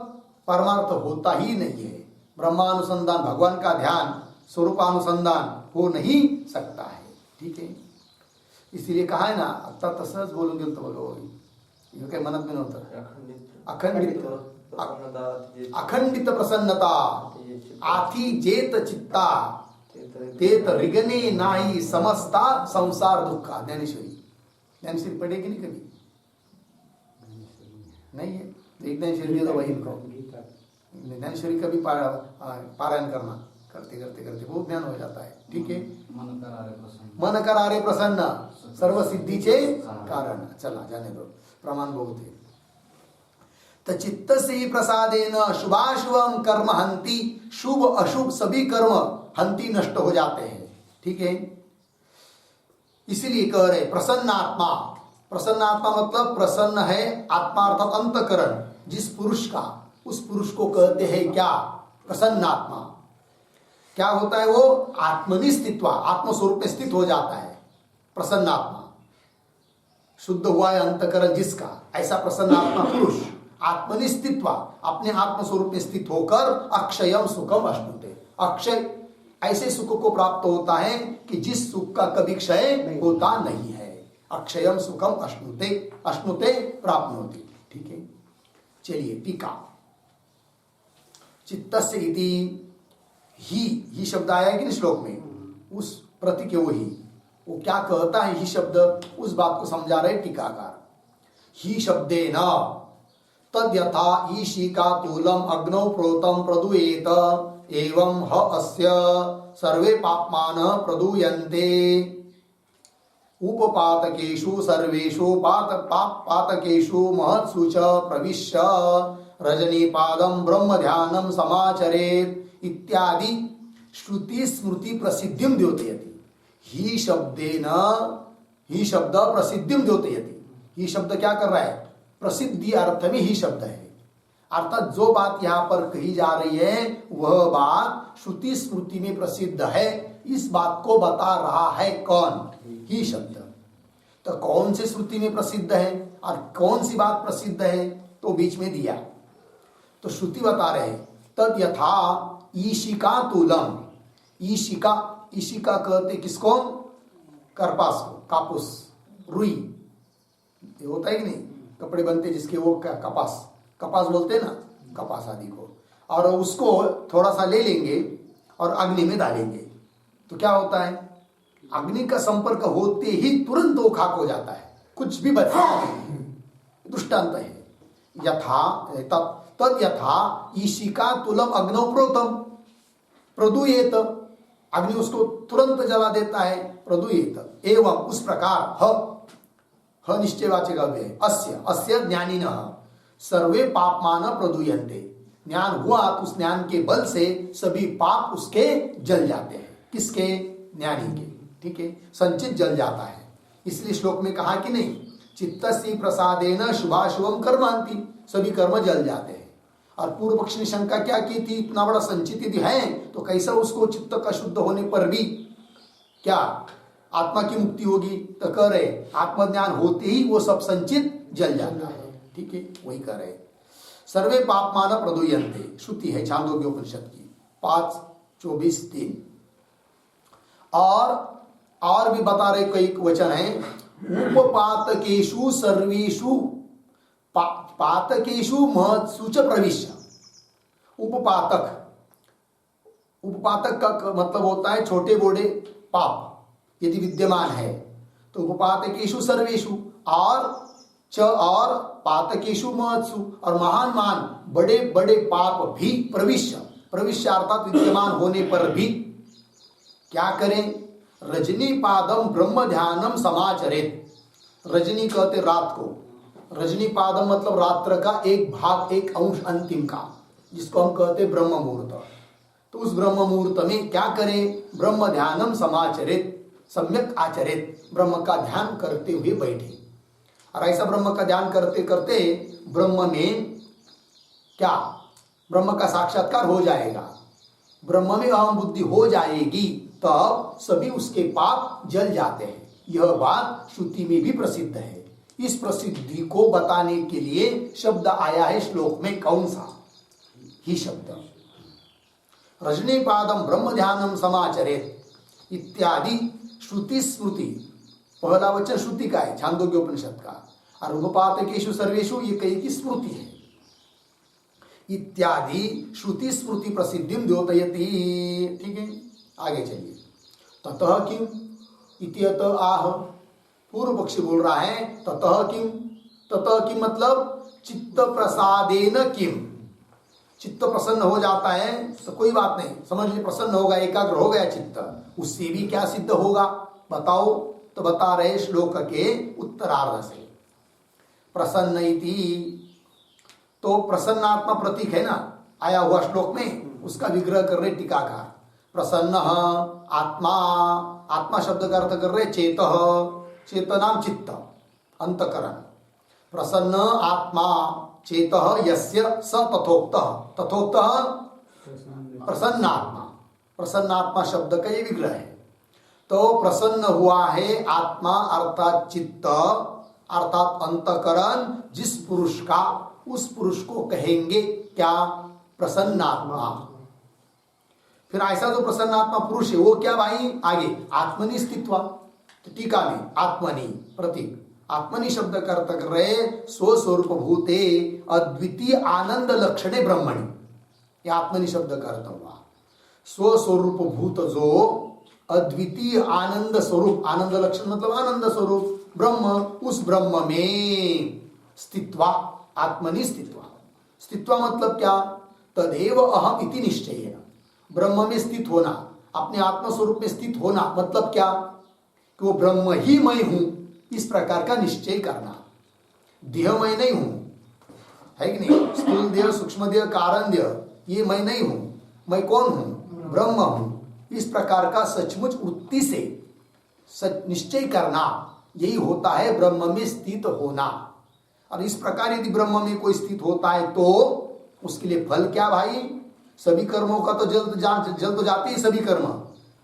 परमार्थ होता ही नहीं है। ब्रह्मानुसंधान, भगवान का ध्यान, स्वरूपानुसंधान हो नहीं सकता है। ठीक है, इसीलिए कहा है ना, आता तसंच बोलून गेलं तर बघा, हे काही मनात नाही नव्हतं। अखंडित प्रसन्नता आथी जेत चित्ता तेत रिगणे नाही समजता संसार दुःखा। ज्ञानेश्वरी पढ़ेगी नहीं कभी? नहीं है, एक ज्ञानेश्वरी तो वही ज्ञानेश्वरी कभी पारायण करना, करते करते करते बहुत ज्ञान हो जाता है। ठीक है, मन करारे प्रसन्न सर्व सिद्धीचे कारण। चला जाने दो, प्रमाण बहुत है। तो चित्त से प्रसादेन शुभाशुभम कर्म हंति, शुभ अशुभ सभी कर्म हंति नष्ट हो जाते हैं। ठीक है, इसीलिए कह रहे प्रसन्न आत्मा। प्रसन्न आत्मा मतलब प्रसन्न है आत्मा अर्थात अंतकरण, जिस पुरुष का, उस पुरुष को कहते हैं क्या? प्रसन्न आत्मा। क्या होता है वो? आत्मनिस्थित्व, आत्मस्वरूप में स्थित हो जाता है प्रसन्न आत्मा। शुद्ध हुआ है अंतकरण जिसका, ऐसा प्रसन्न आत्मा पुरुष आत्मनिस्थित्व, अपने आत्मस्वरूप में स्थित होकर अक्षयम सुखम अश्नुते, अक्षय ऐसे सुख को प्राप्त होता है कि जिस सुख का कभी क्षय होता नहीं है। अक्षयम सुखम अश्नुते, अश्नुते प्राप्त होती। ठीक है, चलिए टीका। चित्तस्य इति ही शब्द आया है कि नहीं श्लोक में, उस प्रति के वो क्या कहता है? ही शब्द, उस बात को समझा रहे टीकाकार। ही शब्दे न तद यथा ईशिका तूलम अग्नौ प्रोतम प्रदूयेत एवं ह अस्य सर्वे पापमान प्रदूयन्ते उपपातकेषु सर्वेषु पातकेषु महत्सु च प्रविश्य रजनीपादं ब्रह्म ध्यानं समाचरेत् इत्यादि श्रुति स्मृति प्रसिद्धिं द्योतयति। ही शब्देन, ही शब्द प्रसिद्धिं द्योतयति। ही शब्द क्या कर रहा है? प्रसिद्धि अर्थ में ही शब्द है, अर्थात जो बात यहाँ पर कही जा रही है वह बात श्रुति स्मृति में प्रसिद्ध है। इस बात को बता रहा है कौन? ही शब्द। तो कौन से श्रुति में प्रसिद्ध है और कौन सी बात प्रसिद्ध है, तो बीच में दिया। तो श्रुति बता रहे तद यथा ईशिका तूलम। ईशिका, ईशिका कहते किसको? करपास को, कापूस, रुई होता है कि नहीं, कपड़े बनते जिसके, वो कपास, कपास बोलते हैं ना, कपास आदि को। और उसको थोड़ा सा ले लेंगे और अग्नि में डालेंगे तो क्या होता है? अग्नि का संपर्क होते ही तुरंत वो खाक हो जाता है, कुछ भी बचता नहीं। दृष्टांत है। यथा तद यथा ईशिका तुलम अग्नौ प्रोतम प्रदूयेत, अग्नि उसको तुरंत जला देता है, प्रदूयेत। एवं उस प्रकार ह निश्चयवाचक है, अस्य अस्य ज्ञानिनः सर्वे पापमान प्रदूयन्ते। ज्ञान हुआ तो उस ज्ञान के बल से सभी पाप उसके जल जाते हैं। किसके? ज्ञानी के। ठीक है, संचित जल जाता है। इसलिए श्लोक में कहा कि नहीं, चित्तस्य प्रसादेन शुभाशुभम कर्मांति, सभी कर्म जल जाते हैं। और पूर्व पक्ष ने शंका क्या की थी? इतना बड़ा संचित यदि है तो कैसा उसको चित्त का शुद्ध होने पर भी क्या आत्मा की मुक्ति होगी? तो कह रहे आत्मज्ञान होते ही वो सब संचित जल जाता है। ठीक है, वही कह रहे सर्वे पापमान प्रदूयन्ते। श्रुति है छांदोग्य उपनिषद की 5:24-3। और भी बता रहे कई वचन है, उपपातकेषु सर्वेषु पातकेषु महत्सु च प्रविश्य। उपपातक, उपपातक का मतलब होता है छोटे बड़े पाप यदि विद्यमान है तो उपपातकेषु सर्वेषु, और पातकेषु महत्सु, और महान बड़े बड़े पाप भी प्रविश्य, प्रविश्य अर्थात विद्यमान होने पर भी क्या करें? रजनी पादम ब्रह्म ध्यानम समाचरेत। रजनी कहते रात को, रजनी पादम मतलब रात्र का एक भाग, एक अंश अंतिम का, जिसको हम कहते ब्रह्म मुहूर्त। तो उस ब्रह्म मुहूर्त में क्या करें? ब्रह्म ध्यानम समाचरेत, सम्यक आचरित, ब्रह्म का ध्यान करते हुए बैठे। और ऐसा ब्रह्म का ध्यान करते करते ब्रह्म में क्या? ब्रह्म का साक्षात्कार हो जाएगा, ब्रह्म में अहम बुद्धि हो जाएगी, तब सभी उसके पाप जल जाते हैं। यह बात श्रुति में भी प्रसिद्ध है। इस प्रसिद्धि को बताने के लिए शब्द आया है श्लोक में। कौन सा? ही शब्द रजनीपादम ब्रह्म ध्यानम समाचरेत इत्यादि श्रुति स्मृति। पहला वचन श्रुति का है, छांदोग्य उपनिषद का, और उपपादकेषु सर्वेषु ये कई की स्मृति है। इत्यादि श्रुति स्मृति प्रसिद्धिम द्योतयति। ठीक है, आगे चलिए। ततः किम इत्यत आह, पूर्व पक्षी बोल रहा है ततः किम। ततः किम मतलब चित्त प्रसादेन किम। चित्त प्रसन्न हो जाता है तो कोई बात नहीं, समझ ली, प्रसन्न होगा, एकाग्र हो गया चित्त, उससे भी क्या सिद्ध होगा बताओ? तो बता रहे श्लोक के उत्तरार्ध से। प्रसन्न इति, तो प्रसन्नात्मा प्रतीक है ना आया हुआ श्लोक में, उसका विग्रह कर रहे टीकाकार। प्रसन्न आत्मा, आत्मा शब्द का अर्थ कर रहे चेत, चेतनाम चित्त अंतकरण। प्रसन्न आत्मा चेत यस्य स तथोक्तः, तथोक्तः प्रसन्नात्मा, प्रसन्नात्मा शब्द का ये विग्रह है। तो प्रसन्न हुआ है आत्मा अर्थात चित्त अर्थात अंतकरण, जिस पुरुष का, उस पुरुष को कहेंगे क्या? प्रसन्नात्मा। फिर ऐसा जो प्रसन्नात्मा पुरुष है वो क्या भाई? आगे आत्मनि स्थित्वा, तो टीका में आत्मनि प्रतीक, आत्मनि शब्द का अर्थ कर रहे स्वस्वरूप भूते अद्वितीय आनंद लक्षणे ब्रह्मणि। यह आत्मनि शब्द का अर्थ हुआ स्वस्वरूप भूत, जो अद्वितीय आनंद स्वरूप, आनंद लक्षण मतलब आनंद स्वरूप ब्रह्म, उस ब्रह्म में स्थित्वा, आत्मनि स्थित्वा। स्थित्वा मतलब क्या? तदेव अहम इति निश्चयेन, ब्रह्म में स्थित होना, अपने आत्म स्वरूप में स्थित होना मतलब क्या? कि वो ब्रह्म ही मैं हूं, इस प्रकार का निश्चय करना। देह मैं नहीं हूं, है कि नहीं? स्थूल देह, सूक्ष्म देह, कारण देह, ये मैं नहीं हूं। मैं कौन हूं? ब्रह्म हूं। इस प्रकार का सचमुच वृत्ति से निश्चय करना, यही होता है ब्रह्म में स्थित होना। और इस प्रकार यदि ब्रह्म में कोई स्थित होता है तो उसके लिए फल क्या भाई? सभी कर्मों का तो जल तो जाते ही सभी कर्म,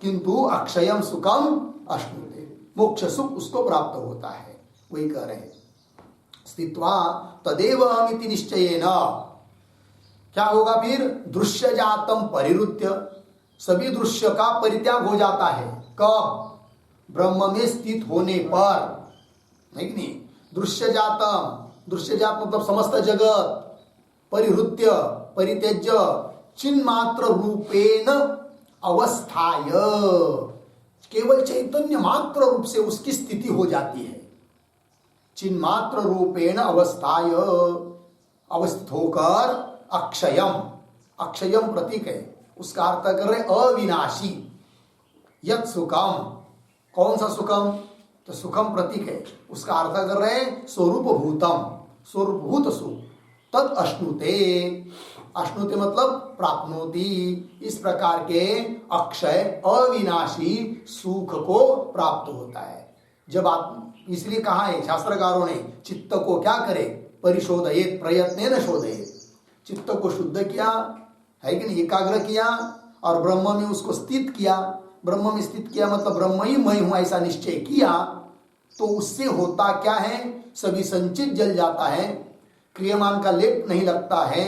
किंतु अक्षयम सुखम अश्नुते, मोक्ष सुख उसको प्राप्त होता है। वही कह रहे हैं स्थित्वा तदेव अहमिति निश्चयेन। क्या होगा फिर? दृश्य जातम परिरुत्य, सभी दृश्य का परित्याग हो जाता है। कब? ब्रह्म में स्थित होने पर, है कि नहीं? दृश्य जातम, दृश्य जात मतलब समस्त जगत, परिहृत्य परित्यज्य चिन्मात्र रूपेण अवस्थाय, केवल चैतन्य मात्र रूप से उसकी स्थिति हो जाती है। चिन्मात्र रूपेण अवस्थाय, अवस्थित होकर अक्षयम, अक्षयम प्रतीक है, उसका अर्थ कर रहे अविनाशी। यत् सुखम, कौन सा सुखम? तो सुखम प्रतीक है, उसका अर्थ कर रहे स्वरूप भूतम, स्वरूप भूत सुख। तत् अश्नुते, अश्नुते मतलब प्राप्नोति, इस प्रकार के अक्षय अविनाशी सुख को प्राप्त होता है। जब आप, इसलिए कहा है शास्त्रकारों ने चित्त को क्या करे? परिशोधयेत प्रयत्नेन शोधयेत, चित्त को शुद्ध किया, है कि नहीं, एकाग्र किया और ब्रह्म में उसको स्थित किया। ब्रह्म में स्थित किया मतलब ब्रह्म ही मैं हूं ऐसा निश्चय किया, तो उससे होता क्या है? सभी संचित जल जाता है, क्रियमान का लेप नहीं लगता है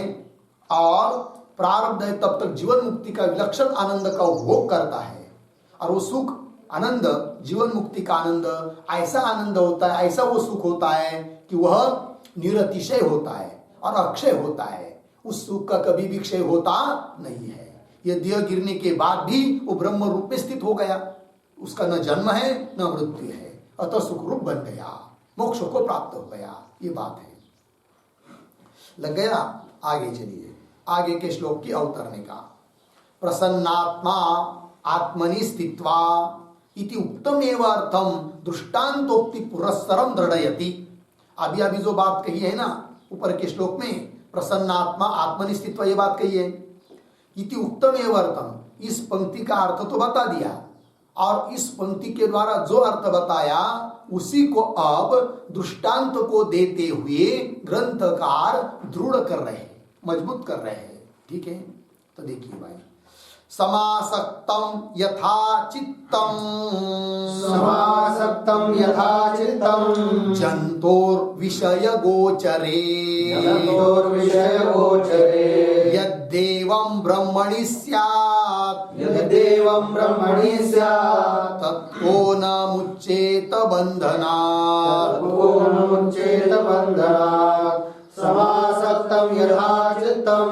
और प्रारब्ध है तब तक जीवन मुक्ति का विलक्षण आनंद का उपभोग करता है। और वो सुख आनंद, जीवन मुक्ति का आनंद ऐसा आनंद होता है, ऐसा वो सुख होता है कि वह निरतिशय होता है और अक्षय होता है। उस सुख का कभी भी क्षय होता नहीं है। यह देह गिरने के बाद भी वो ब्रह्म रूप में स्थित हो गया, उसका न जन्म है न मृत्यु है, अतः सुख रूप बन गया, मोक्ष को प्राप्त हो गया। ये बात है। लग गया? आगे चलिए, आगे के श्लोक की अवतरणे का। प्रसन्नात्मा आत्मनि स्थित्वा इति उत्तमेव अर्थम दृष्टान्तोक्ति पुरस्सरम दृढ़यति। अभी अभी जो बात कही है ना ऊपर के श्लोक में, प्रसन्नात्मा आत्मनि स्थित्वा, ये बात कही है। इति उत्तमेव अर्थम, इस पंक्ति का अर्थ तो बता दिया और इस पंक्ति के द्वारा जो अर्थ बताया उसी को अब दृष्टांत को देते हुए ग्रंथकार दृढ़ कर रहे हैं, मजबूत कर रहे हैं। ठीक है, तो देखिए भाई, समासक्तं यथा चित्तं समासक्तं यथा चित्तं जन्तोर्विषय गोचरे जन्तोर्विषयगोचरे यद्देवं ब्रह्मणि स्यात् यद्देवं ब्रह्मणि स्यात् तत्को न मुच्येत बन्धनात् तत्को न मुच्येत बन्धनात् समासक्तं यथा चित्तं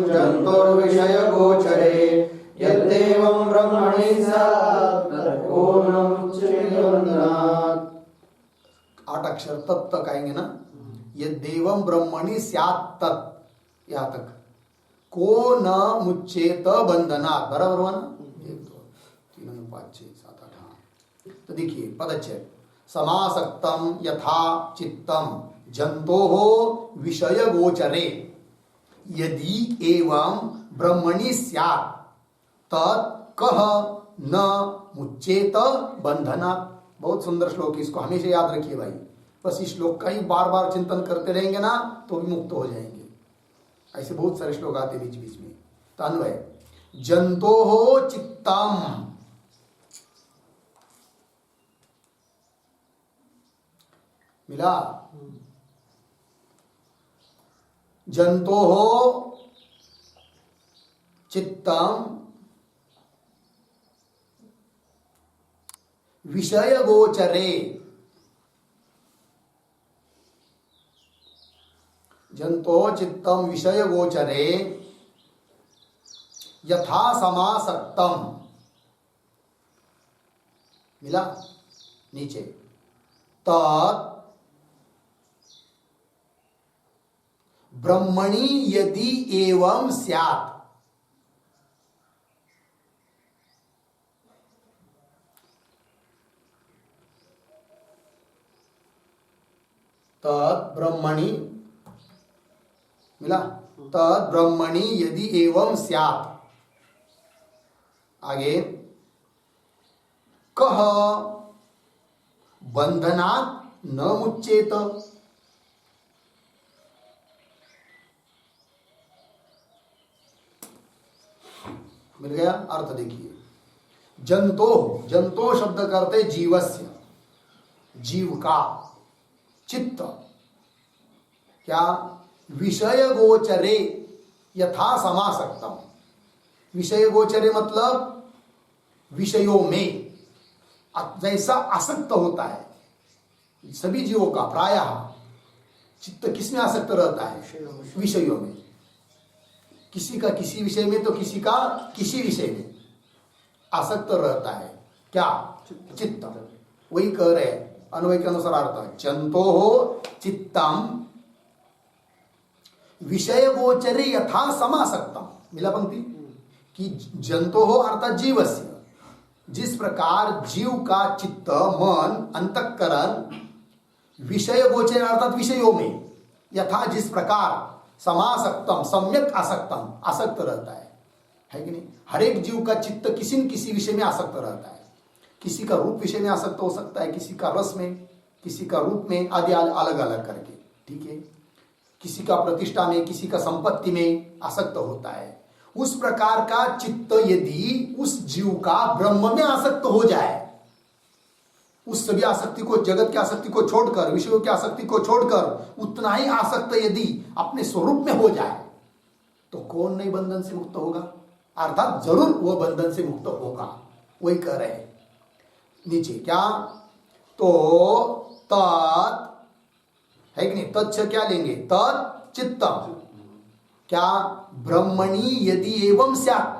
जन्तोर्विषयगोचरे यद्देवं ब्रह्मणि स्यात् तत्को न मुच्येत बन्धनात्। 8 अक्षर तत् तक आएंगे ना। यद्देवं ब्रह्मणि स्यात् तत् यहाँ तक को न मुच्येत बंधनात्। बराबर हुआ ना। 1 2 3 5 6 7 8 हाँ। तो देखिए पदच्छेद समासक्तं यथा चित्तं जन्तोः विषय गोचरे यदि एवं ब्रह्मणि स्यात् तत् कह न मुच्येत बंधनात्। बहुत सुंदर श्लोक, इसको हमेशा याद रखिए भाई। बस इस श्लोक का ही बार बार चिंतन करते रहेंगे ना तो भी मुक्त हो जाएंगे। ऐसे बहुत सारे श्लोक आते बीच बीच में। तो अन्वय जंतोः चित्तम मिला। जंतोः चित्तम विषय गोचरे जंतोः चित्तम विषय गोचरे यथा समासक्तम मिला नीचे तत् ब्रह्मणि यदि एवं स्यात् तत् ब्रह्मणि मिला तत् ब्रह्मणि यदि एवं स्यात्। आगे कह बंधनात् न मुच्येत। मिल गया अर्थ। देखिए जंतो जंतो शब्द करते जीवस्य जीव का चित्त क्या विषय गोचरे यथा समासक्तम। विषय गोचरे मतलब विषयों में जैसा आसक्त होता है सभी जीवों का प्रायः चित्त किसमें आसक्त रहता है विषयों में। किसी का किसी विषय में तो किसी का किसी विषय में आसक्त रहता है क्या चित्त। वही कह रहे अन्वय के अनुसार अर्थ जंतो हो चित्तम विषय गोचरे यथा समासक्तम। मिला पंक्ति कि जंतो हो अर्थात जीवस्य जिस प्रकार जीव का चित्त मन अंतःकरण विषय गोचर अर्थात विषयों में यथा जिस प्रकार समासक्तम सम्यक आसक्तम आसक्त रहता है कि नहीं। हर एक जीव का चित्त किसी न किसी विषय में आसक्त रहता है। किसी का रूप विषय में आसक्त हो सकता है, किसी का रस में, किसी का रूप में आदि अलग अलग करके, ठीक है। किसी का प्रतिष्ठा में, किसी का संपत्ति में आसक्त होता है। उस प्रकार का चित्त यदि उस जीव का ब्रह्म में आसक्त हो जाए, उस सभी आसक्ति को जगत की आसक्ति को छोड़कर विषयों की आसक्ति को छोड़कर उतना ही आसक्त यदि अपने स्वरूप में हो जाए तो कौन नहीं बंधन से मुक्त होगा। अर्थात जरूर वो बंधन से मुक्त होगा। वही कह रहे हैं नीचे क्या तो तत् है कि नहीं। तत् क्या लेंगे तत् चित्तम क्या ब्रह्मणि यदि एवं स्यात्।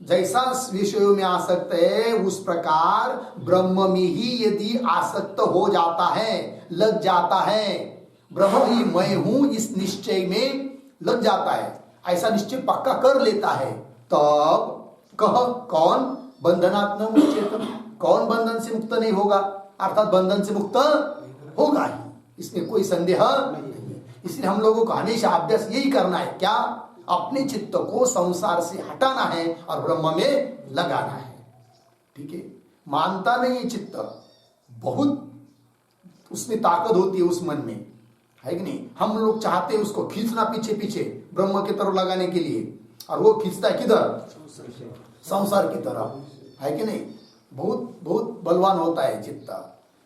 जैसा विषयों में आसक्त है उस प्रकार ब्रह्म में ही यदि आसक्त हो जाता है लग जाता है ब्रह्म ही मैं हूं इस निश्चय में लग जाता है, ऐसा निश्चय पक्का कर लेता है तब कह कौन बंधनात् न मुच्येत। कौन बंधन से मुक्त नहीं होगा। अर्थात बंधन से मुक्त होगा ही, इसमें कोई संदेह नहीं है। इसलिए हम लोगों को हमेशा अभ्यास यही करना है क्या अपने चित्त को संसार से हटाना है और ब्रह्म में लगाना है, ठीक है। मानता नहीं चित्त, बहुत उसमें ताकत होती है उस मन में, है कि नहीं। हम लोग चाहते हैं उसको खींचना पीछे पीछे ब्रह्म की तरफ लगाने के लिए, और वो खींचता है किधर? संसार की तरफ, है कि नहीं? बहुत बहुत बलवान होता है चित्त,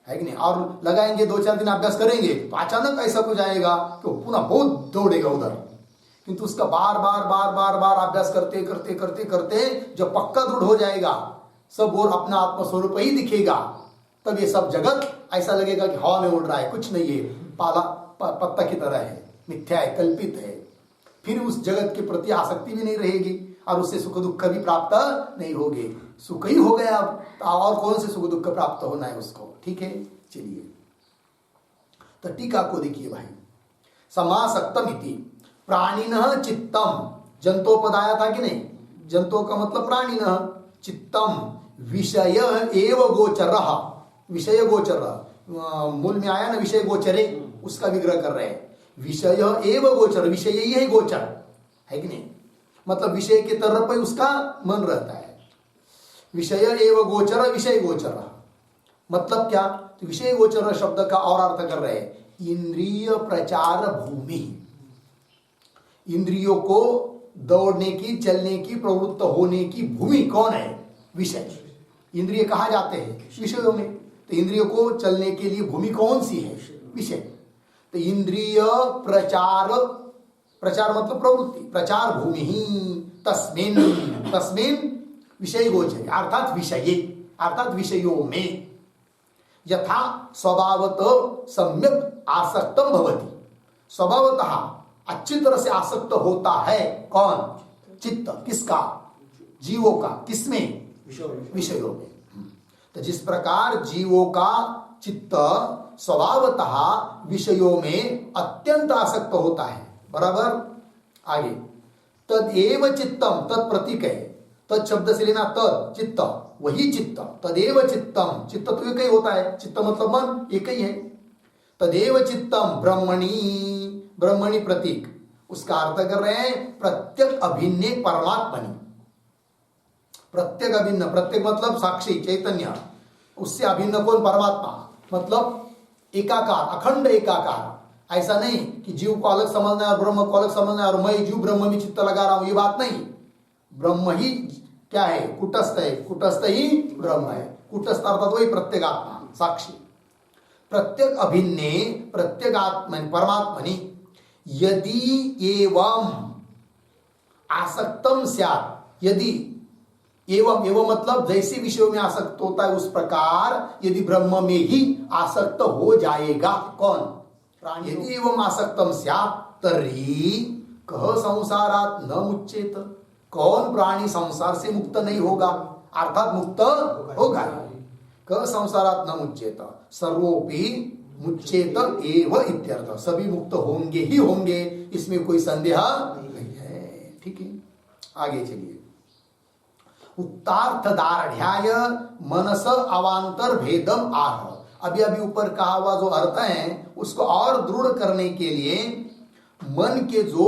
है कि नहीं? और लगाएंगे 2-4 दिन अभ्यास करेंगे तो अचानक ऐसा कुछ आएगा कि वो पुनः बहुत दौड़ेगा उधर। किंतु उसका बार बार बार बार बार अभ्यास करते करते करते करते जब पक्का दृढ़ हो जाएगा, सब और अपना आत्मस्वरूप ही दिखेगा, तब ये सब जगत ऐसा लगेगा कि हवा में उड़ रहा है, कुछ नहीं है, पाला पत्ता की तरह है, मिथ्या है, कल्पित है। फिर उस जगत के प्रति आसक्ति भी नहीं रहेगी और उससे सुख दुख भी प्राप्त नहीं होगे। सुख ही हो गया, अब और कौन से सुख दुख प्राप्त होना है उसको? ठीक है, चलिए तो टीका को देखिए भाई। समासक्तम इति प्राणिनः चित्तम, जंतोपद आया था कि नहीं? जंतो का मतलब प्राणिनः, चित्तम विषय एव गोचरः, विषय गोचर, मूल में आया ना विषय गोचरे, उसका विग्रह कर रहे हैं। विषय एव गोचर, विषय ही है गोचर, है कि नहीं? मतलब विषय के तरफ पे उसका मन रहता है। विषय एव गोचर, विषय गोचर मतलब क्या? तो विषय गोचर शब्द का और अर्थ कर रहे हैं इंद्रिय प्रचार भूमि। इंद्रियों को दौड़ने की, चलने की, प्रवृत्त होने की भूमि कौन है? विषय। इंद्रिय कहाँ जाते हैं? विषयों में। तो इंद्रियों को चलने के लिए भूमि कौन सी है? विषय। तो इंद्रिय प्रचार, प्रचार मतलब प्रवृत्ति, प्रचार भूमि ही तस्मिन, तस्मिन विषय गोचर अर्थात विषये, अर्थात विषयों में यथा स्वभावतः सम्यक आसक्तम भवति, स्वभावतः अच्छी तरह से आसक्त होता है कौन? चित्त। किसका? जीवों का। किसमें? विषयों में। तो जिस प्रकार जीवों का चित्त स्वभावतः विषयों में अत्यंत आसक्त होता है, बराबर? आगे तदेव चित्तम, तत्प्रतीक है, तत् शब्द से लेना तद, चित्त, वही चित्त, तदेव चित्तम, चित्त तो एक ही होता है, चित्त मतलब मन, एक ही है। तदेव चित्तम ब्रह्मणी, ब्रह्मणी प्रतीक, उसका अर्थ कर रहे हैं प्रत्यक अभिन्ने परमात्मनि। प्रत्येक अभिन्न, प्रत्येक मतलब साक्षी चैतन्य, उससे अभिन्न कौन? परमात्मा। मतलब एकाकार, अखंड एकाकार। ऐसा नहीं कि जीव को अलग समझना है और ब्रह्म को अलग समझना है और मैं जीव ब्रह्म में चित्त लगा रहा हूं, ये बात नहीं। ब्रह्म ही क्या है? कुटस्थ है, कुटस्थ ही ब्रह्म है। कुटस्थ अर्थात वही प्रत्येगात्मा, साक्षी। प्रत्येक अभिन्ने प्रत्येगात्मनि परमात्मनि यदि एवं आसक्तम स्यात्, यदि एवं, एवं मतलब जैसे विषयों में आसक्त होता है उस प्रकार यदि ब्रह्म में ही आसक्त हो जाएगा कौन? प्राणी। यदि एवं आसक्तम स्यात् तर्हि कह संसारात् न मुच्येत, कौन प्राणी संसार से मुक्त नहीं होगा? अर्थात मुक्त होगा। कह संसारात् न मुच्येत सर्वोपि मुच्येत एव इत्यर्थ, सभी मुक्त होंगे ही होंगे, इसमें कोई संदेह नहीं है। ठीक है, आगे चलिए। उक्तार्थ दार्ढ्याय मनस अवांतर भेदम आह, अभी अभी ऊपर कहा हुआ जो अर्थ है उसको और दृढ़ करने के लिए मन के जो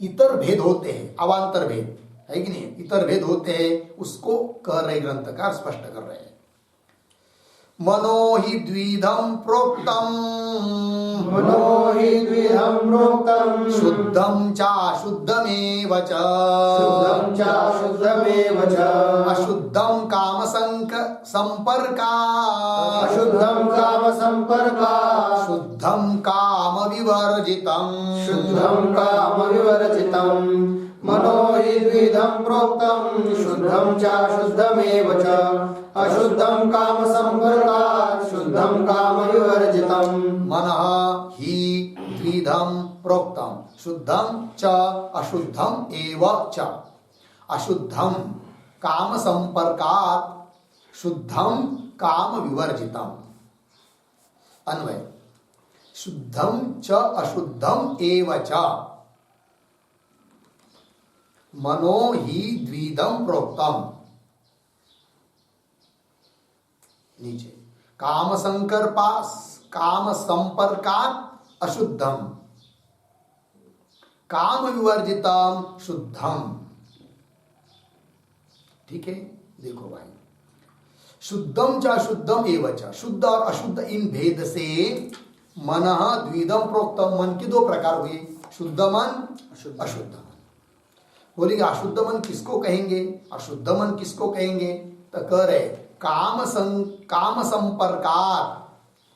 इतर भेद होते हैं, अवांतर भेद है कि नहीं, इतर भेद होते हैं, उसको कह रहे ग्रंथकार, स्पष्ट कर रहे हैं। मनो हि द्विधम प्रोक्तम, मनो हि द्विधं प्रोक्तं शुद्धं चाशुद्धमेव च, शुद्धं चाशुद्धमेव च, अशुद्धं काम संपर्कात्, अशुद्धं काम संपर्कात्, शुद्धं काम विवर्जितं, शुद्धं काम विवर्जितं। मनो हि द्विधं प्रोक्तं शुद्धं चाशुद्धमेव च, अशुद्धं काम संपर्कात्, शुद्धं काम विवर्जितं। मनः हि द्विधं प्रोक्तं शुद्धं च अशुद्धं एव च, अशुद्धं काम संपर्कात्, शुद्धं काम विवर्जितं। अन्वय शुद्धं च अशुद्धं एव च, मनो हि द्विधं प्रोक्तम, नीचे काम संपर्कात् अशुद्धम, काम विवर्जितम शुद्धम। ठीक है, देखो भाई, शुद्धम च अशुद्धम एव च, शुद्ध और अशुद्ध इन भेद से मनः द्विधम प्रोक्तम, मन के दो प्रकार हुए, शुद्ध मन, अशुद्ध मन। बोलेंगे अशुद्ध मन किसको कहेंगे, अशुद्ध मन किसको कहेंगे, तो कह रहे काम संपर्कात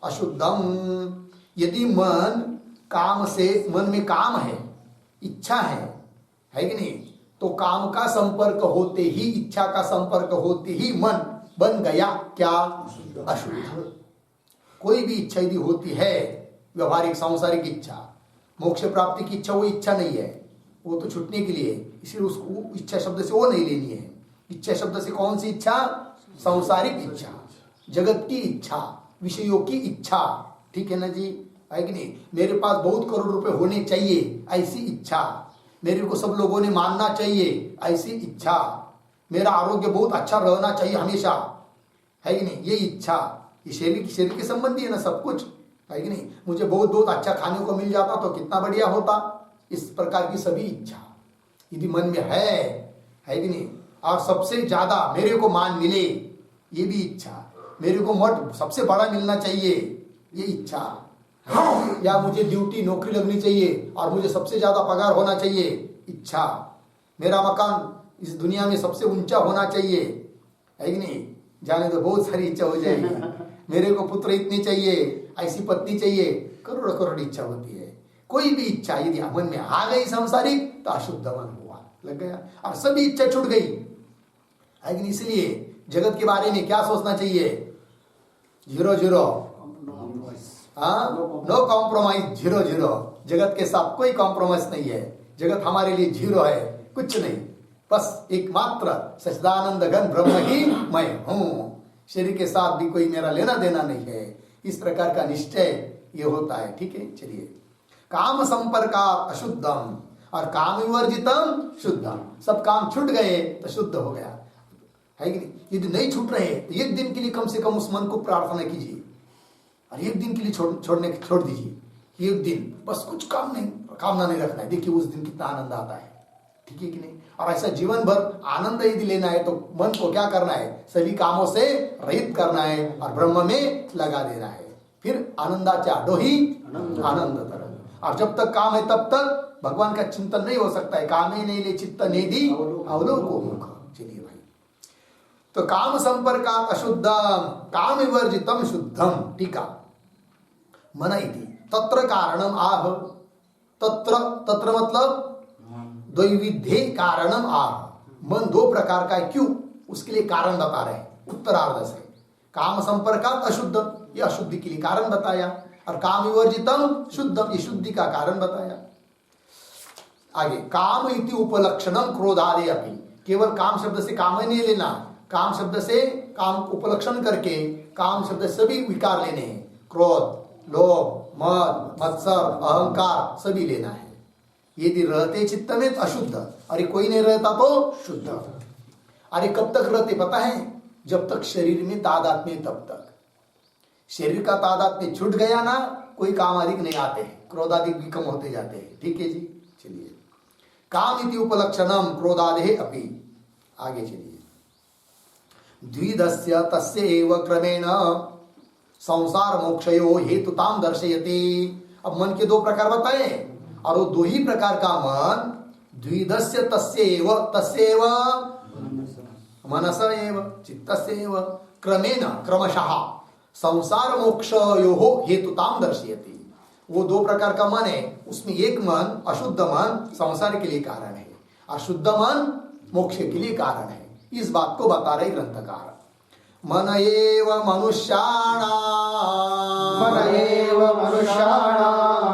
अशुद्धम। यदि मन काम से, मन में काम है, इच्छा है कि नहीं, तो काम का संपर्क होते ही, इच्छा का संपर्क होते ही मन बन गया क्या, अशुद्ध। कोई भी इच्छा यदि होती है, व्यवहारिक सांसारिक इच्छा, मोक्ष प्राप्ति की इच्छा, वो इच्छा नहीं है, वो तो छूटने के लिए, इसलिए उसको इच्छा शब्द से वो नहीं लेनी है। इच्छा शब्द से कौन सी इच्छा, सांसारिक इच्छा, जगत की इच्छा, विषयों की इच्छा, ठीक है ना जी, है कि नहीं। मेरे पास बहुत करोड़ रुपए होने चाहिए, ऐसी इच्छा। मेरे को सब लोगों ने मानना चाहिए, ऐसी इच्छा। मेरा आरोग्य बहुत अच्छा रहना चाहिए हमेशा, है कि नहीं, ये इच्छा। ये शरीर के संबंधी है ना सब कुछ, है कि नहीं। मुझे बहुत बहुत अच्छा खाने को मिल जाता तो कितना बढ़िया होता। इस प्रकार की सभी इच्छा यदि मन में है कि नहीं। और सबसे ज्यादा मेरे को मान मिले, ये भी इच्छा। मेरे को मठ सबसे बड़ा मिलना चाहिए, ये इच्छा। या मुझे ड्यूटी नौकरी लगनी चाहिए और मुझे सबसे ज्यादा पगार होना चाहिए, इच्छा। मेरा मकान इस दुनिया में सबसे ऊंचा होना चाहिए, है कि नहीं। जाने तो बहुत सारी इच्छा हो जाएगी। मेरे को पुत्र इतने चाहिए, ऐसी पत्नी चाहिए, करोड़ करोड़ इच्छा होती है। कोई भी इच्छा यदि मन में आ गई सांसारिक, तो अशुद्ध मन हुआ, लग गया, और सभी इच्छा छूट गई, है कि नहीं। इसलिए जगत के बारे में क्या सोचना चाहिए, 0-0, हाँ, नो कॉम्प्रोमाइज, 0-0। जगत के साथ कोई कॉम्प्रोमाइज नहीं है। जगत हमारे लिए 0 है, कुछ नहीं, बस एकमात्र सच्चिदानंद घन ब्रह्म ही मैं हूं। शरीर के साथ भी कोई मेरा लेना देना नहीं है। इस प्रकार का निश्चय ये होता है, ठीक है। चलिए, काम संपर्कात अशुद्धम और काम विवर्जितम शुद्धम। सब काम छूट गए तो शुद्ध हो गया, है कि नहीं। यदि नहीं छूट रहे तो एक दिन के लिए कम से कम उस मन को प्रार्थना कीजिए, और एक दिन के लिए छोड़ दीजिए। एक दिन बस कुछ कामना नहीं रखना है। देखिए उस दिन कितना आनंद आता है, ठीक है कि नहीं। और ऐसा जीवन भर आनंद यदि लेना है तो मन को क्या करना है, सभी कामों से रहित करना है और ब्रह्म में लगा देना है। फिर आनंदाचा डोही आनंद तरंग। और जब तक काम है तब तक भगवान का चिंतन नहीं हो सकता है। काम ही नहीं ले चित्त नेदी अवलोको मुख। चलिए भाई, तो काम संपर्कात अशुद्धम काम विवर्जितम शुद्धम। टीका, मन इति तत्र कारणम आह। तत्र मतलब द्वैविध्ये कारणम आह। मन 2 प्रकार का है, क्यों, उसके लिए कारण बता रहे हैं उत्तरार्ध से। काम संपर्कात अशुद्धम, ये अशुद्धि के लिए कारण बताया, और काम विवर्जितम शुद्धम, ये शुद्धि का कारण बताया। आगे, काम इति उपलक्षणम क्रोधादि अपि। केवल काम शब्द से काम ही नहीं लेना, काम शब्द से काम उपलक्षण करके काम शब्द सभी विकार लेने हैं। क्रोध, लोभ, मद, मत्सर, अहंकार सभी लेना है। यदि रहते चित्त में तो अशुद्ध, अरे कोई नहीं रहता तो शुद्ध। अरे कब तक रहते पता है, जब तक शरीर में तादात्म्य, तब तक। शरीर का तादात्म्य छूट गया ना, कोई काम अधिक नहीं आते हैं, क्रोधाधिक भी कम होते जाते हैं, ठीक है जी। चलिए, काम इति उपलक्षणम क्रोधादे अपि। आगे चलिए, द्विधस्य तस्य एव क्रमेण संसार मोक्षयो हेतुताम दर्शयति। अब मन के 2 प्रकार बताए, और वो 2 ही प्रकार का मन, द्विधस्य तस्य एव मनस एव चित्तस्य एव क्रमेण क्रमशः संसार मोक्षयो हेतुताम दर्शयति। वो 2 प्रकार का मन है, उसमें एक मन अशुद्ध मन संसार के लिए कारण है, और शुद्ध मन मोक्ष के लिए कारण है। इस बात को बता रहे ग्रंथकार। मन एव मनुष्याणां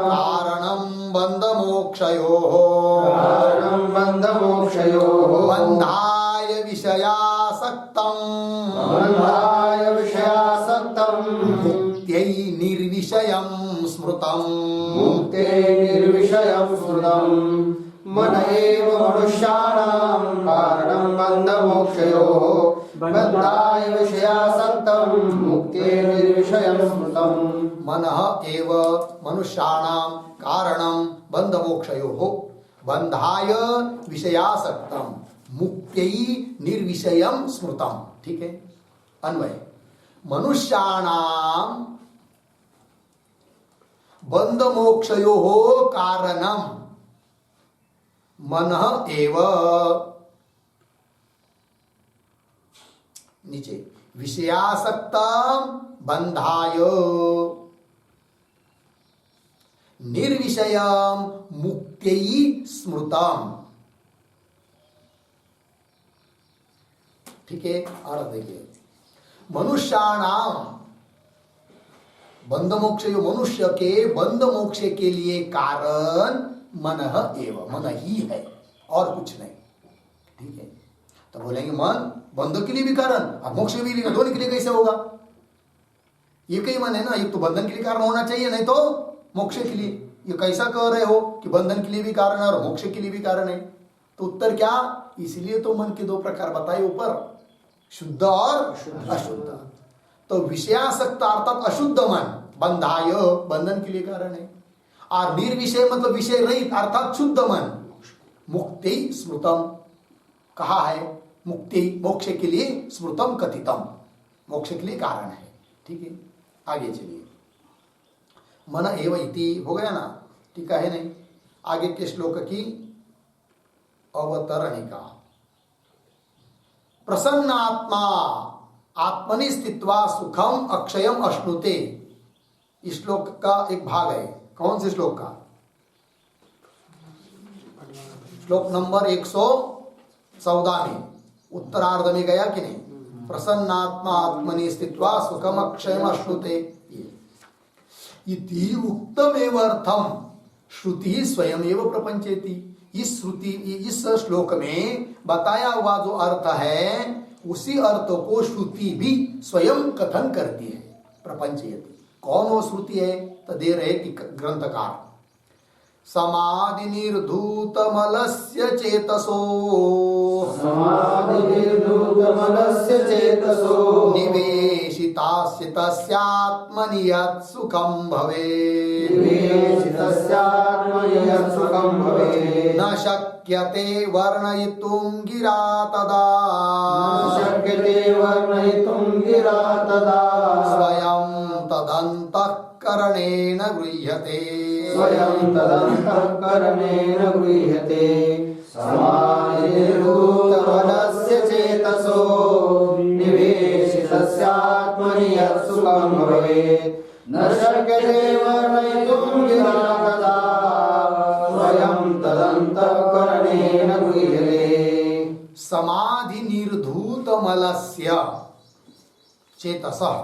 कारणं बंध मोक्षयोः बंधाय विषयासक्तं मुक्त्यै निर्विषयं स्मृतम्। मन एव मनुष्याणां कारणं बन्धमोक्षयोः बन्धाय विषयासक्तं मुक्त्यै निर्विषयं स्मृतम्। मनः एव मनुष्याणां कारणं बन्धमोक्षयोः बन्धाय विषयासक्तं मुक्त्यै निर्विषयं स्मृतम्। ठीक है, अन्वय, मनुष्याणां बन्धमोक्षयोः कारणं, मनः एव, नीचे विषयासक्तं बंधाय निर्विषयं मुक्त्यै स्मृतम्। ठीक है, और देखिए मनुष्याणाम बंध मोक्ष, जो मनुष्य के बंध मोक्ष के लिए कारण मन एव, मन ही है और कुछ नहीं। ठीक है, तो बोलेंगे मन बंध के लिए भी कारण और मोक्ष के लिए दोनों के लिए कैसे होगा? ये कई मन है ना, एक तो बंधन के लिए कारण होना चाहिए, नहीं तो मोक्ष के लिए। ये कैसा कह रहे हो कि बंधन के लिए भी कारण है और मोक्ष के लिए भी कारण है? तो उत्तर क्या, इसलिए तो मन के दो प्रकार बताए ऊपर, शुद्ध और अशुद्ध। तो विषयासक्त अर्थात अशुद्ध मन बंधाय, बंधन के लिए कारण है, और निर्विषय मतलब विषय रहित अर्थात शुद्ध मन मुक्ति स्मृतम, कहा है मुक्ति मोक्ष के लिए, स्मृतम कथितम, मोक्ष के लिए कारण है। ठीक है, आगे चलिए। मन एव इति हो गया ना, टीका है नहीं, आगे के श्लोक की अवतरणिका। प्रसन्न आत्मा आत्मनि स्थित्वा सुखम अक्षयम अश्नुते, इस श्लोक का एक भाग है। कौन से श्लोक का? श्लोक नंबर 114 में उत्तरार्ध में गया कि नहीं? प्रसन्नात्मा आत्मनि स्थित्वा सुखम अक्षयम अश्नुते इति उक्तमेव अर्थम श्रुति स्वयं एव प्रपंचेति। इस श्रुति, इस श्लोक में बताया हुआ जो अर्थ है उसी अर्थ को श्रुति भी स्वयं कथन करती है, प्रपंचयति। कौन वो श्रुति है? तो दे रहे ग्रंथकार, समाधि निर्धूत मलस्य चेतसो, समाधि निर्धूत मलस्य चेतसो निवेशितास्य तस्यात्मनि यत् सुखं भवेत्, निवेशितस्यात्मनि यत् सुखं भवेत्। न शक्यते वर्णयितुं गिरा तदा, न शक्यते वर्णयितुं गिरा तदा स्वयं तदन्तःकरणेन गृह्यते, स्वयं तदन्तःकरणेन गृह्यते। समाधि निर्धूत मलस्य चेतसो निवेशितस्यात्मनि यत् सुखं भवेत्। न शक्यते वर्णयितुं गिरा तदा स्वयं तदन्तःकरणेन गृह्यते। समाधि निर्धूत मलस्य चेतसः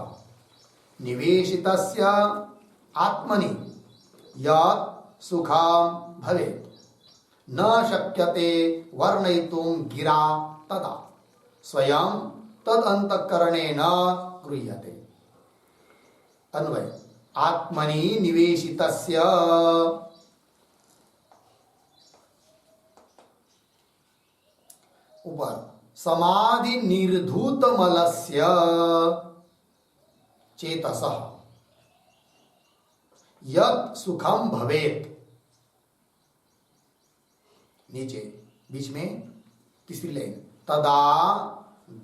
निवेशितस्य आत्मनि यत् सुखं भवेत्, न शक्यते वर्णयितुं गिरा तदा स्वयं तद अंतःकरणेन गृह्यते। अन्वय, आत्मनि निवेशितस्य, ऊपर समाधि निर्धूत मलस्य चेतसः यत् सुखम भवेत्, नीचे बीच में तीसरी लाइन, तदा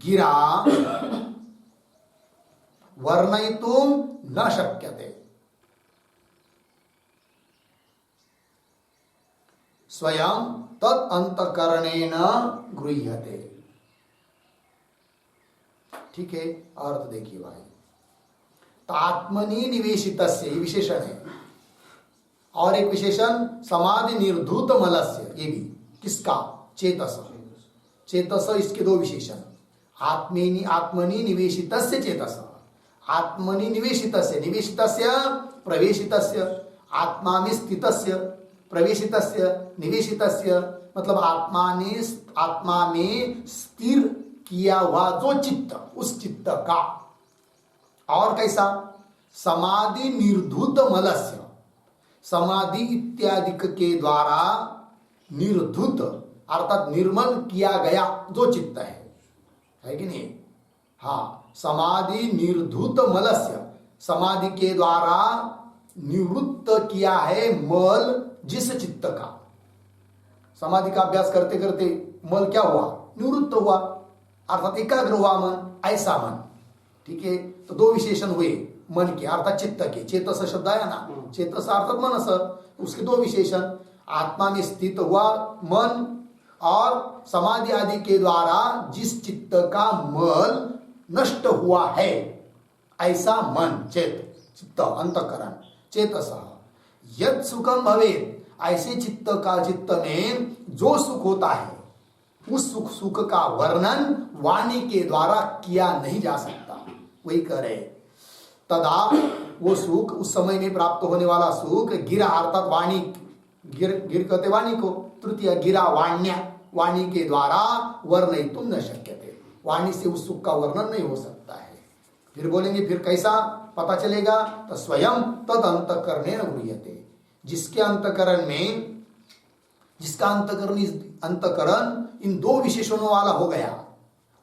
गिरा वर्णयितुं न शक्यते, स्वयं तत् अंतःकरणेन गृह्यते। ठीक है, अर्थ देखिए भाई, आत्मनि निवेशितस्य, ये विशेषण है, और एक विशेषण समाधि निर्धूत मलस्य, ये भी किसका? चेतस, चेतस, इसके दो विशेषण, आत्मनि, आत्मनि निवेशितस्य चेतस, आत्मनि निवेशितस्य, निवेशितस्य प्रवेशितस्य, आत्मा में स्थितस्य, प्रवेशितस्य, निवेशितस्य मतलब आत्मा में स्थिर किया हुआ जो चित्त, उस चित्त का। और कैसा? समाधि निर्धूत मलस्य, समाधि इत्यादि के द्वारा निर्धूत अर्थात निर्मल किया गया जो चित्त है कि नहीं? हाँ, समाधि निर्धूत मलस्य, समाधि के द्वारा निवृत्त किया है मल जिस चित्त का। समाधि का अभ्यास करते करते मल क्या हुआ? निवृत्त हुआ, अर्थात एकाग्र हुआ मन, ऐसा मन। ठीक है, तो दो विशेषण हुए मन के अर्थात चित्त के, चेतस शब्द आया ना, चेतस अर्थात मनस, उसके दो विशेषण, आत्मा में स्थित हुआ मन और समाधि आदि के द्वारा जिस चित्त का मल नष्ट हुआ है, ऐसा मन, चेत, चित्त, अंतःकरण, चेतसः यत् सुखम भवेत्, ऐसे चित्त में जो सुख होता है, उस सुख का वर्णन वाणी के द्वारा किया नहीं जा सकता। वही कह रहे तदा, वो सुख, उस समय में प्राप्त होने वाला सुख, गिरा अर्थात वाणी, गिर कहते वाणी को, तृतीय गिरा वाण्या, वाणी के द्वारा वर्णयितुं न शक्यते, वाणी से उस सुख का वर्णन नहीं हो सकता है। फिर बोलेंगे फिर कैसा पता चलेगा? तो स्वयं तद अंतःकरणेन गृह्यते, जिसके अंतःकरण में, जिसका अंतःकरण इन दो विशेषणों वाला हो गया,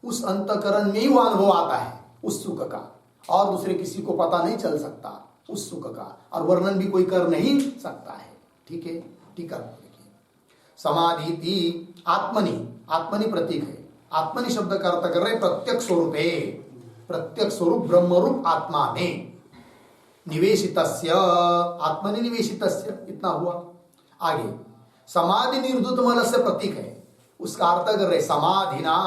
उस अंतःकरण में ही वो अनुभव आता है उस सुख का, और दूसरे किसी को पता नहीं चल सकता उस सुख का, और वर्णन भी कोई कर नहीं सकता है। ठीक है, टीका देखिए, समाधि थी आत्मनि, आत्मनि प्रतीक है, आत्मनि शब्द का अर्थ कर रहे प्रत्यक्ष स्वरूप है, प्रत्यक्ष स्वरूप ब्रह्म रूप आत्मा में निवेशितस्य, आत्मनि निवेशितस्य, इतना हुआ। आगे समाधि निर्धुत मल से प्रतीक है, उसका अर्थ कर रहे समाधिना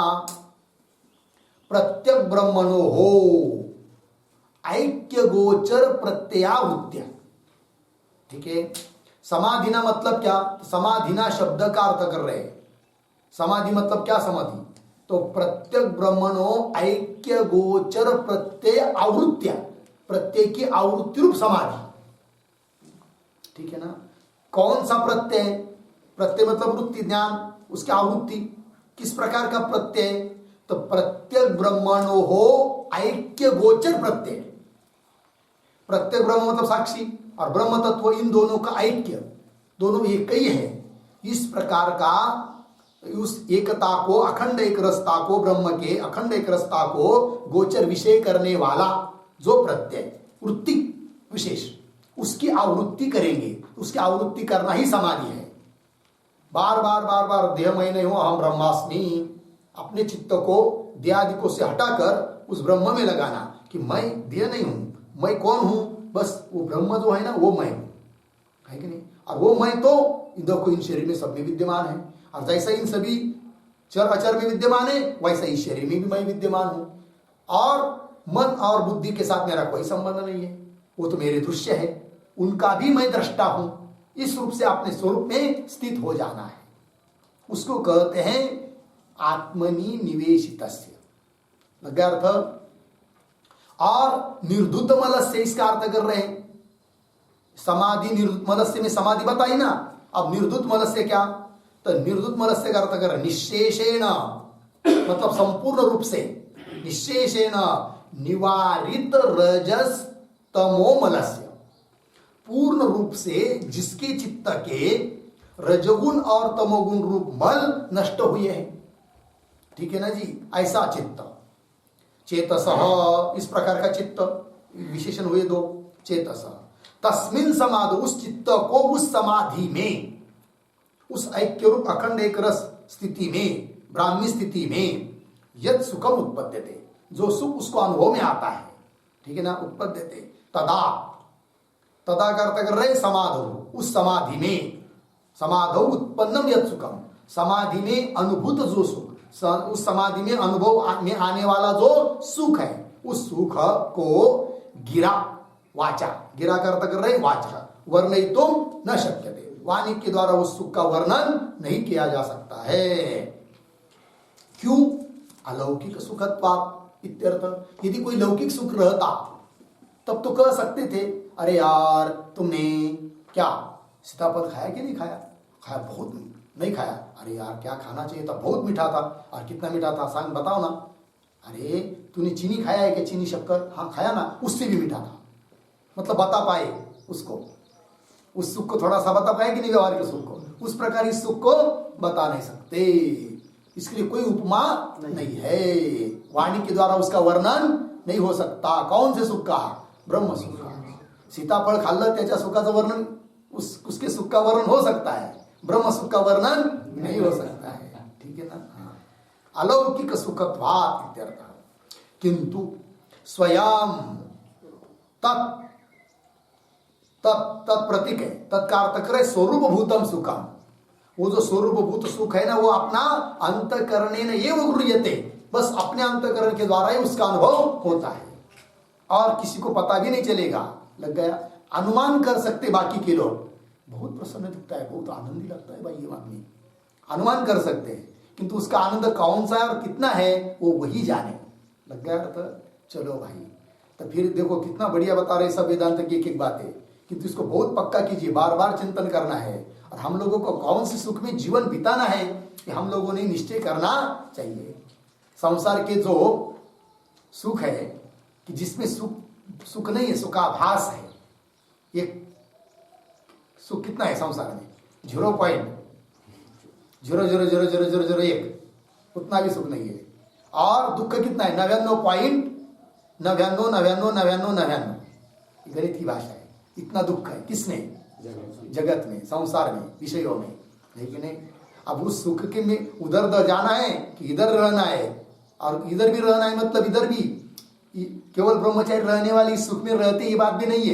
प्रत्यक ब्रह्मणो हो ऐक्य गोचर प्रत्ययावृत्त्या। ठीक है, समाधिना मतलब क्या? समाधिना शब्द का अर्थ कर रहे, समाधि मतलब क्या? समाधि तो प्रत्यक ब्रह्मणो ऐक्य गोचर प्रत्यय आवृत्त्या, प्रत्यय की आवृत्ति रूप समाधि। ठीक है ना? कौन सा प्रत्यय? प्रत्यय मतलब वृत्ति, ज्ञान, उसकी आवृत्ति किस प्रकार का प्रत्यय? तो प्रत्यक ब्रह्मणो हो ऐक्य गोचर प्रत्यय, प्रत्यक ब्रह्म मतलब साक्षी और ब्रह्म तत्व, इन दोनों का ऐक्य, दोनों एक ही है, इस प्रकार का, उस एकता को, अखंड एक रसता को, ब्रह्म के अखंड एक रसता को गोचर विषय करने वाला जो प्रत्यय वृत्ति विशेष, उसकी आवृत्ति करेंगे, उसकी आवृत्ति करना ही समाधि है। बार बार बार बार देह मैं नहीं हूं, अहम ब्रह्मास्मि, अपने चित्त को देहादिकों से हटाकर उस ब्रह्म में लगाना कि मैं देह नहीं हूं, मैं कौन हूं? बस वो ब्रह्म जो है ना, वो मैं हूं, है कि नहीं? और वो मैं तो देखो इन शरीर में सब में विद्यमान है, और जैसा इन सभी चर अचर में विद्यमान है, वैसा इस शरीर में भी मैं विद्यमान हूं, और मन और बुद्धि के साथ मेरा कोई संबंध नहीं है, वो तो मेरे दृश्य है, उनका भी मैं दृष्टा हूं। इस रूप से अपने स्वरूप में स्थित हो जाना है, उसको कहते हैं आत्मनि निवेशितस्य, लगा अर्थ। और निर्धुत मलस्य से इसका अर्थ कर रहे हैं समाधि, निर्धुत मलस्य में समाधि बताई ना, अब निर्धुत मलस्य क्या? तो निर्धुत मलस्य का अर्थ कर रहे निशेषेण, मतलब संपूर्ण रूप से, निशेषेण निवारित रजस तमो मलस्य, पूर्ण रूप से जिसके चित्त के रजगुण और तमोगुण रूप मल नष्ट हुए हैं। ठीक है ना जी? ऐसा चित्त, चेतसः, इस प्रकार का चित्त, विशेषण हुए दो, चेतसः, तस्मिन् समाधि, उस चित्त को उस समाधि में, उस ऐक्य रूप अखंड एक रस स्थिति में, ब्राह्मी स्थिति में, यत् सुखम उत्पद्यते, जो सुख उसको अनुभव में आता है। ठीक है ना? उत्पद्यते, तदा, तदा का अर्थ कर रहे समाधौ, उस समाधि में, समाधौ उत्पन्नम यत् सुखम, समाधि में अनुभूत जो सुख, उस समाधि में अनुभव में आने वाला जो सुख है, उस सुख को गिरा वाचा, गिरा का अर्थ कर रहे वाचा, वर्णयितुं न शक्यते, वाणी के द्वारा उस सुख का वर्णन नहीं किया जा सकता है। क्यों? अलौकिक सुखत्वात् इत्यर्थ। यदि कोई लौकिक सुख रहता तब तो कह सकते थे, अरे यार तुमने क्या सीताफल खाया कि नहीं खाया? खाया, बहुत नहीं खाया। अरे यार क्या खाना चाहिए था, बहुत मीठा था। और कितना मीठा था सांग बताओ ना। अरे तूने चीनी खाया है क्या? चीनी शक्कर? हाँ खाया ना, उससे भी मीठा था। मतलब बता पाए उसको, उस सुख को थोड़ा सा बता पाए कि नहीं, व्यवहारिक सुख को। उस प्रकार इस सुख को बता नहीं सकते, इसके लिए कोई उपमा नहीं है, वाणी के द्वारा उसका वर्णन नहीं हो सकता। कौन से सुख का? ब्रह्म सुख का। सीताफळ खाल्लं त्याच्या सुखाचं वर्णन, उसके सुख का वर्णन हो सकता है, ब्रह्म सुख का वर्णन नहीं हो सकता है। ठीक है ना? अलौकिक सुखत्वात् इत्यर्थ। किंतु स्वयं तत्प्रतीक है। तत्का अर्थ करे स्वरूप भूतम सुखम। वो जो स्वरूप भूत सुख है ना, वो अपना अंतःकरणेन एव गृह्यते, बस अपने अंतःकरण के द्वारा ही उसका अनुभव होता है और किसी को पता भी नहीं चलेगा। लग गया, अनुमान कर सकते बाकी के लोग, बहुत प्रसन्न दिखता है, बहुत आनंदी लगता है भाई ये आदमी, अनुमान कर सकते हैं, किंतु उसका आनंद कौन सा है और कितना है वो वही जाने। लग गया अर्थ। चलो भाई, तो फिर देखो कितना बढ़िया बता रहे सब वेदांत की एक एक बातें, किंतु इसको बहुत पक्का कीजिए, बार बार चिंतन करना है। और हम लोगों को कौन से सुख में जीवन बिताना है कि हम लोगों ने निश्चय करना चाहिए। संसार के जो सुख है कि जिसमें सुख नहीं है, सुखाभास है, ये सुख कितना है संसार में? 0.0000001, उतना भी सुख नहीं है। और दुख कितना है? 99.999999। गणित की भाषा है। इतना दुख है किसने? जगत में, संसार में, विषयों में, लेकिन नहीं। अब उस सुख के में उधर जाना है कि इधर रहना है, और इधर भी रहना है मतलब इधर भी केवल ब्रह्मचारी रहने वाली सुख में रहते, ये बात भी नहीं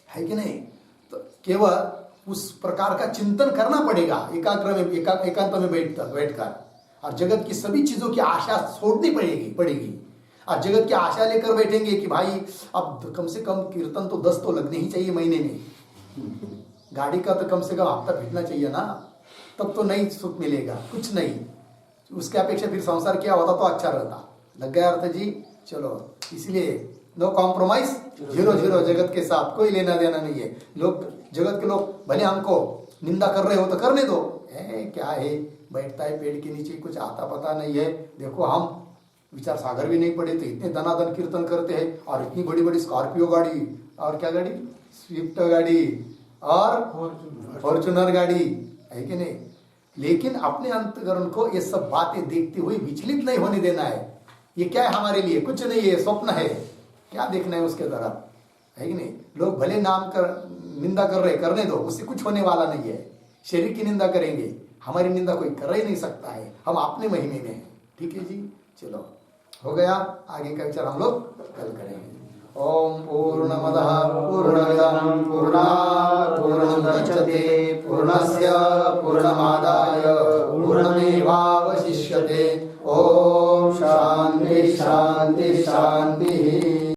है कि नहीं? तो केवल उस प्रकार का चिंतन करना पड़ेगा एकाग्र में, एकांत में बैठकर, और जगत की सभी चीजों की आशा छोड़नी पड़ेगी। और जगत की आशा लेकर बैठेंगे कि भाई अब कम से कम कीर्तन तो 10 तो लगने ही चाहिए महीने में, गाड़ी का तो कम से कम हफ्ता भेजना चाहिए ना, तब तो नहीं सुख मिलेगा, कुछ नहीं। उसके अपेक्षा फिर संसार क्या होता तो अच्छा रहता। लग गया अर्थ जी? चलो, इसलिए नो कॉम्प्रोमाइज, 0 जगत के साथ कोई लेना देना नहीं है। लोग, जगत के लोग भले हमको निंदा कर रहे हो तो करने दो, क्या है, बैठता है पेड़ के नीचे, कुछ आता पता नहीं है। देखो हम विचार सागर भी नहीं पड़े तो इतने दनादन कीर्तन करते हैं, और इतनी बड़ी बड़ी स्कॉर्पियो गाड़ी, और क्या गाड़ी, स्विफ्ट गाड़ी और फॉर्चूनर गाड़ी, है कि नहीं? लेकिन अपने अंतकरण को ये सब बातें देखते हुए विचलित नहीं होने देना है। ये क्या है हमारे लिए? कुछ नहीं है, स्वप्न है, क्या देखना है उसके तरफ, है कि नहीं? लोग भले निंदा कर रहे, करने दो, उससे कुछ होने वाला नहीं है। शरीर की निंदा करेंगे, हमारी निंदा कोई कर ही नहीं सकता है, हम अपने महिमे में हैं। ठीक है जी, चलो हो गया। आगे का विचार हम लोग कल करेंगे। ओम पूर्णमदः पूर्णमिदं पूर्णात् पूर्णमुदच्यते पूर्णस्य पूर्णमादाय पूर्णमेवावशिष्यते। ओम शांति शांति शांति।